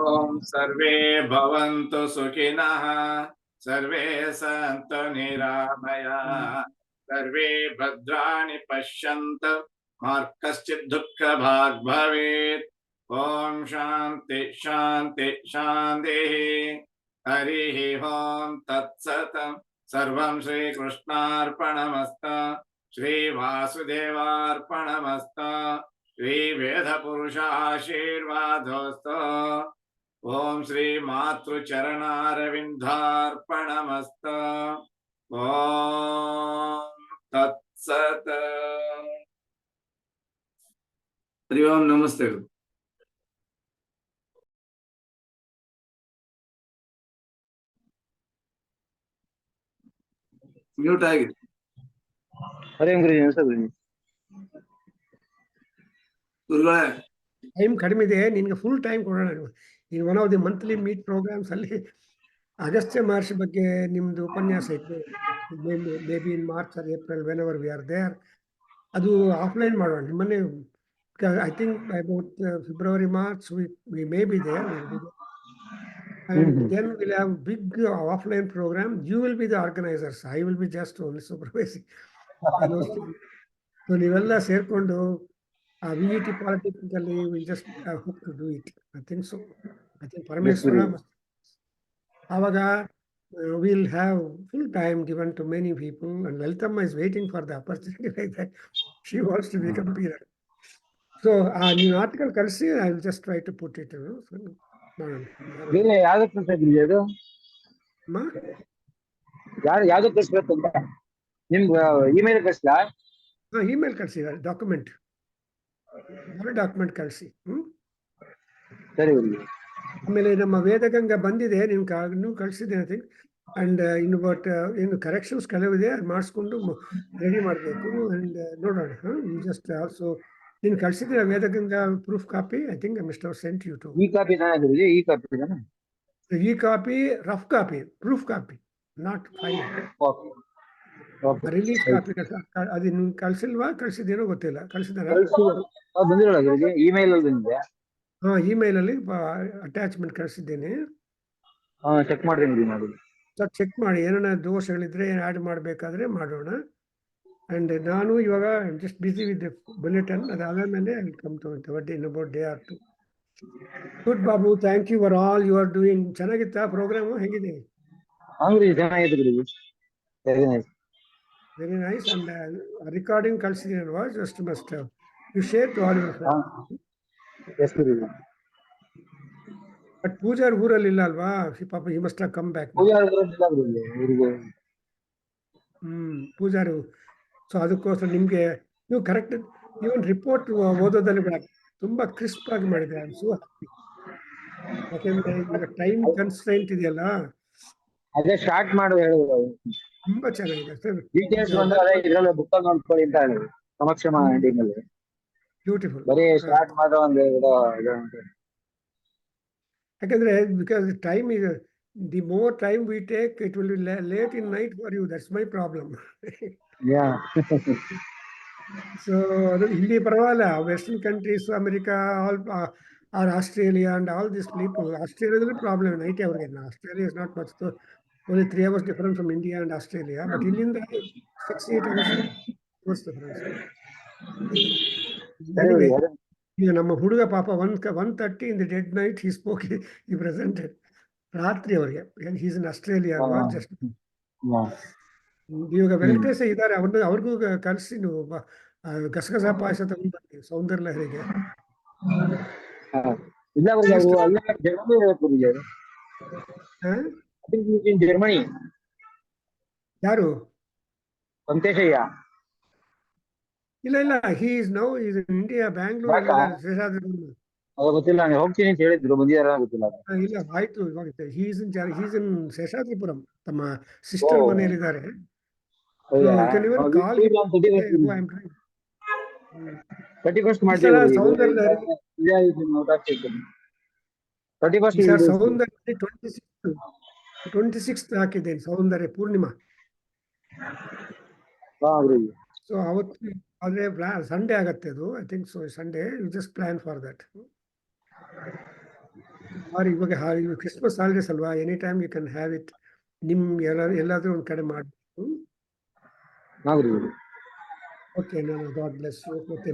ಓಂ ಸರ್ವೇ ಭವಂತು ಸುಖಿನಃ ಸರ್ವೇ ಸಂತು ನಿರಾಮಯಾಃ ಸರ್ವೇ ಭದ್ರಾಣಿ ಪಶ್ಯಂತು ಮಾ ಕಶ್ಚಿತ್ ದುಃಖಭಾಗ್ ಭವೇತ್. ಓಂ ಶಾಂತಿ ಶಾಂತಿ ಶಾಂತಿ. ಹರಿ ಓಂ ತತ್ಸತ್. ಸರ್ವಂ ಶ್ರೀಕೃಷ್ಣಾರ್ಪಣಮಸ್ತು. ಶ್ರೀ ವಾಸುದೇವಾರ್ಪಣಮಸ್ತು. ಶ್ರೀ ವೇದ ಪುರುಷ ಆಶೀರ್ವಾದೋಸ್ತು. ಓಂ ಶ್ರೀ ಮಾತೃಚರಣಾರವಿಂದಾರ್ಪಣಮಸ್ತು. ಓಂ ತತ್ಸತ್. ಹರಿ ಓಂ ನಮಸ್ತೆ. ಮ್ಯೂಟ್ ಆಗಿದೆ. ಹರಿ ಓಂ ಗುರುಜಿ. ಗುರುಗಳೇ, ಟೈಮ್ ಕಡಿಮೆ ಇದೆ, ನಿನ್ಗೆ ಫುಲ್ ಟೈಮ್ ಕೊಡೋಣ. In one of the monthly meet programs ಅಲ್ಲಿ ಅಗಸ್ತ್ಯ ಮಹರ್ಷಿ ಬಗ್ಗೆ ನಿಮ್ದು ಉಪನ್ಯಾಸ ಇತ್ತು. Maybe in March or April, whenever we are there. ಅದು ಆಫ್ಲೈನ್ ಮಾಡೋಣ ನಿಮ್ಮನ್ನೇ. I think about February, March we may be there. And then we'll have big offline program. You will be the organizers. I will be just only supervising. So ನೀವೆಲ್ಲ ಸೇರ್ಕೊಂಡು VET politically we'll just hope to do it. I think so. I think Parameswara must. Avaga we'll have full time given to many people, and Lalitamma is waiting for the opportunity like that. She wants to become peer. So new article kalsi, I will just try to put it. ಯಾವ್ದು ಕಳ್ಸಿದ್ರಿ ಅದು? ಯಾವ್ದು ಕಳ್ಸ್ಬೇಕು ಅಂತ ನಿಮ್ಗೆ email ಕಳ್ಸಿಲ್ಲ? Email ಕಳ್ಸಿದ್ದಾರೆ. Document ಕಳಿಸಿ. ಸರಿ. ಆಮೇಲೆ ನಮ್ಮ ವೇದಗಂಗಾ ಬಂದಿದೆ, ನೀವು ಕಳಿಸಿದೆ. ಅಂಡ್ ಇನ್ನು ಬಟ್ ಇನ್ನು ಕರೆಕ್ಷನ್ಸ್ ಕೆಲವಿದೆ ಅದು ಮಾಡಿಸ್ಕೊಂಡು ರೆಡಿ ಮಾಡಬೇಕು ಅಂಡ್ ನೋಡೋಣ ಜಸ್ಟ್ ಆಲ್ಸೋ ನೀನು ಕಳಿಸಿದ್ರೆ Vedaganga proof copy I think mister sent you to ಈ ಕಾಪಿ ತಾನೇ ಗುರುಜಿ, ಈ ಕಾಪಿ ತಾನೆ? ಈ copy rough copy proof copy not final okay okay release copy ಅದು ನಿಮ್ಗೆ ಕಳ್ಸಿಲ್ವಾ ಕಳ್ಸಿದ್ದೇನೋ ಗೊತ್ತಿಲ್ಲ ಕಳ್ಸಿದಾರ ಬಂದಿರಲ್ಲ ಗುರುಜಿ, ಇಮೇಲ್ ಅಲ್ಲಿ ಬಂದಿದೆ. ಹಾ ಇಮೇಲಲ್ಲಿ ಅಟ್ಯಾಚ್ಮೆಂಟ್ ಕಳಿಸಿದ್ದೇನೆ. ಹಾ ಚೆಕ್ ಮಾಡ್ರಿ ಗುರುಜಿ ಮಾಡಿ. ಚೆಕ್ ಮಾಡಿ ಏನಾರ ದೋಷಗಳಿದ್ರೆ ಆ್ಯಡ್ ಮಾಡಬೇಕಾದ್ರೆ ಮಾಡೋಣ. ಅಂಡ್ ನಾನು ಇವಾಗ ಜಸ್ಟ್ ಬಿಸಿ ವಿತ್ ಬುಲೆಟನ್ ಅದಾದ್ಮೇಲೆ come to in about day or two. Good Babu, thank you for all you are doing. ಚೆನ್ನಾಗಿತ್ತಾ ಪ್ರೋಗ್ರಾಮು? ಹೇಗಿದೆ? ಹಾ ಗುರುಜಿ ಚೆನ್ನಾಗಿದೆ Guruji, very nice. Very nice. And recording ಕಳಿಸಿದ್ದೀನಲ್ವಾ? Just must you share to all your friends. Yes Guruji. But Pujar ಊರಲ್ಲಿ ಇಲ್ಲ ಅಲ್ವಾ? ಪಾಪ he must come back. Pujari ಇಲ್ಲ ಗುರುಜಿ ಊರಿಗೆ. ಪೂಜಾರು. ಸೊ ಅದಕ್ಕೋಸ್ಕರ ನಿಮಗೆ ನೀವು ಕರೆಕ್ಟ್ ಇವನ್ ರಿಪೋರ್ಟ್ ಓದೋದಲ್ಲಿ ಕೂಡ ತುಂಬಾ ಕ್ರಿಸ್ಪ್ ಆಗಿ ಮಾಡಿದ್ರೆ ಐ ಆಮ್ ಸೋ ಹ್ಯಾಪಿ. ಯಾಕೆಂದ್ರೆ ಈಗ ಟೈಮ್ ಕನ್ಸ್ಟ್ರೈಂಟ್ ಇದೆಯಲ್ಲ, ಅದೇ ಸ್ಟಾರ್ಟ್ ಮಾಡು ಹೇಳಿದ್ರು. ತುಂಬಾ ಚೆನ್ನಾಗಿದೆ ಸರ್. ಡೀಟೇಲ್ಸ್ ಬಂದ್ರೆ ಅದೇ ಇದ್ರಲ್ಲಿ ಬುಕ್ ಅಲ್ಲಿ ನೋಡ್ಕೊಳ್ಳಿ ಅಂತ ಹೇಳಿದ್ರು ಸಮಕ್ಷಮ ಎಂಡಿಂಗ್ ಅಲ್ಲಿ. ಬ್ಯೂಟಿಫುಲ್. ಬರೀ ಸ್ಟಾರ್ಟ್ ಮಾಡೋ ಒಂದು ಯಾಕಂದ್ರೆ because time is the more time we take, it will be late in night for you. That's my problem. Yeah So ಇಲ್ಲಿ ಪರವಾಗಿಲ್ಲ, western countries, America, all are Australia and all this people. ಆಸ್ಟ್ರೇಲಿಯಾದಲ್ಲಿ problem night ಅವ್ರಿಗೆ. Australia is not much, only 3 hours difference from India and Australia. But ಇಲ್ಲಿಂದ 6-8 hours difference. Anyway, ಈಗ ನಮ್ಮ ಹುಡುಗ ಪಾಪ 1:30 in the dead night he spoke, he presented. ರಾತ್ರಿ ಅವ್ರಿಗೆ, he's in Australia ಅಲ್ವಾ? ಜಸ್ಟ್ ಇವಾಗ ವೆಂಕಟೇಶ ಇದ್ದಾರೆ, ಅವ್ರಿಗೂ ಕಲಿಸಿ ನೀವು ಗಸಗಸ ಪಾಯಸ ತಗೊಂಡು ಬನ್ನಿ ಸೌಂದರ್ಯ ಲಹರಿಗೆ. ಇಲ್ಲ ಗುರುಜಿ, ಅವರು ಅಲ್ಲೇ ಜರ್ಮನಿ ಇರಬೇಕು ಗುರುಜಿ. ಜರ್ಮನಿ. ಯಾರು? ವೆಂಕಟೇಶಯ್ಯ. ಇಲ್ಲ ಇಲ್ಲ, he is now in India, Bangalore. ಅದು ಗೊತ್ತಿಲ್ಲ, ನಾನು ಹೋಗ್ತೀನಿ ಅಂತ ಹೇಳಿದ್ರು, ಬಂದಿದಾರ ಗೊತ್ತಿಲ್ಲ. ಇಲ್ಲ ಆಯ್ತು, ಇವಾಗ he's in ಶೇಷಾದ್ರಿಪುರಂ, ತಮ್ಮ ಸಿಸ್ಟರ್ ಮನೆಯಲ್ಲಿದ್ದಾರೆ. ಸೌಂದರ್ಯ 26 ಹಾಕಿದ್ದೇನೆ, ಸೌಂದರ್ಯ ಪೂರ್ಣಿಮಾ. ಸೊ ಅವತ್ತು ಆದ್ರೆ ಸಂಡೇ ಆಗತ್ತೆ ಅದು, I think so. Sunday you just plan for that. ಇವಾಗ ಕ್ರಿಸ್ಮಸ್ ಹಾಲಿಡೇಸ್ ಅಲ್ವಾ, any time you can have it. ನಿಮ್ ಎಲ್ಲಾದ್ರೂ ಒಂದ್ ಕಡೆ ಮಾಡ್ಬೇಕು. ಓಕೆ, ನಾನು ಗಾಡ್ ಬ್ಲೆಸ್ ಯು. ಮತ್ತೆ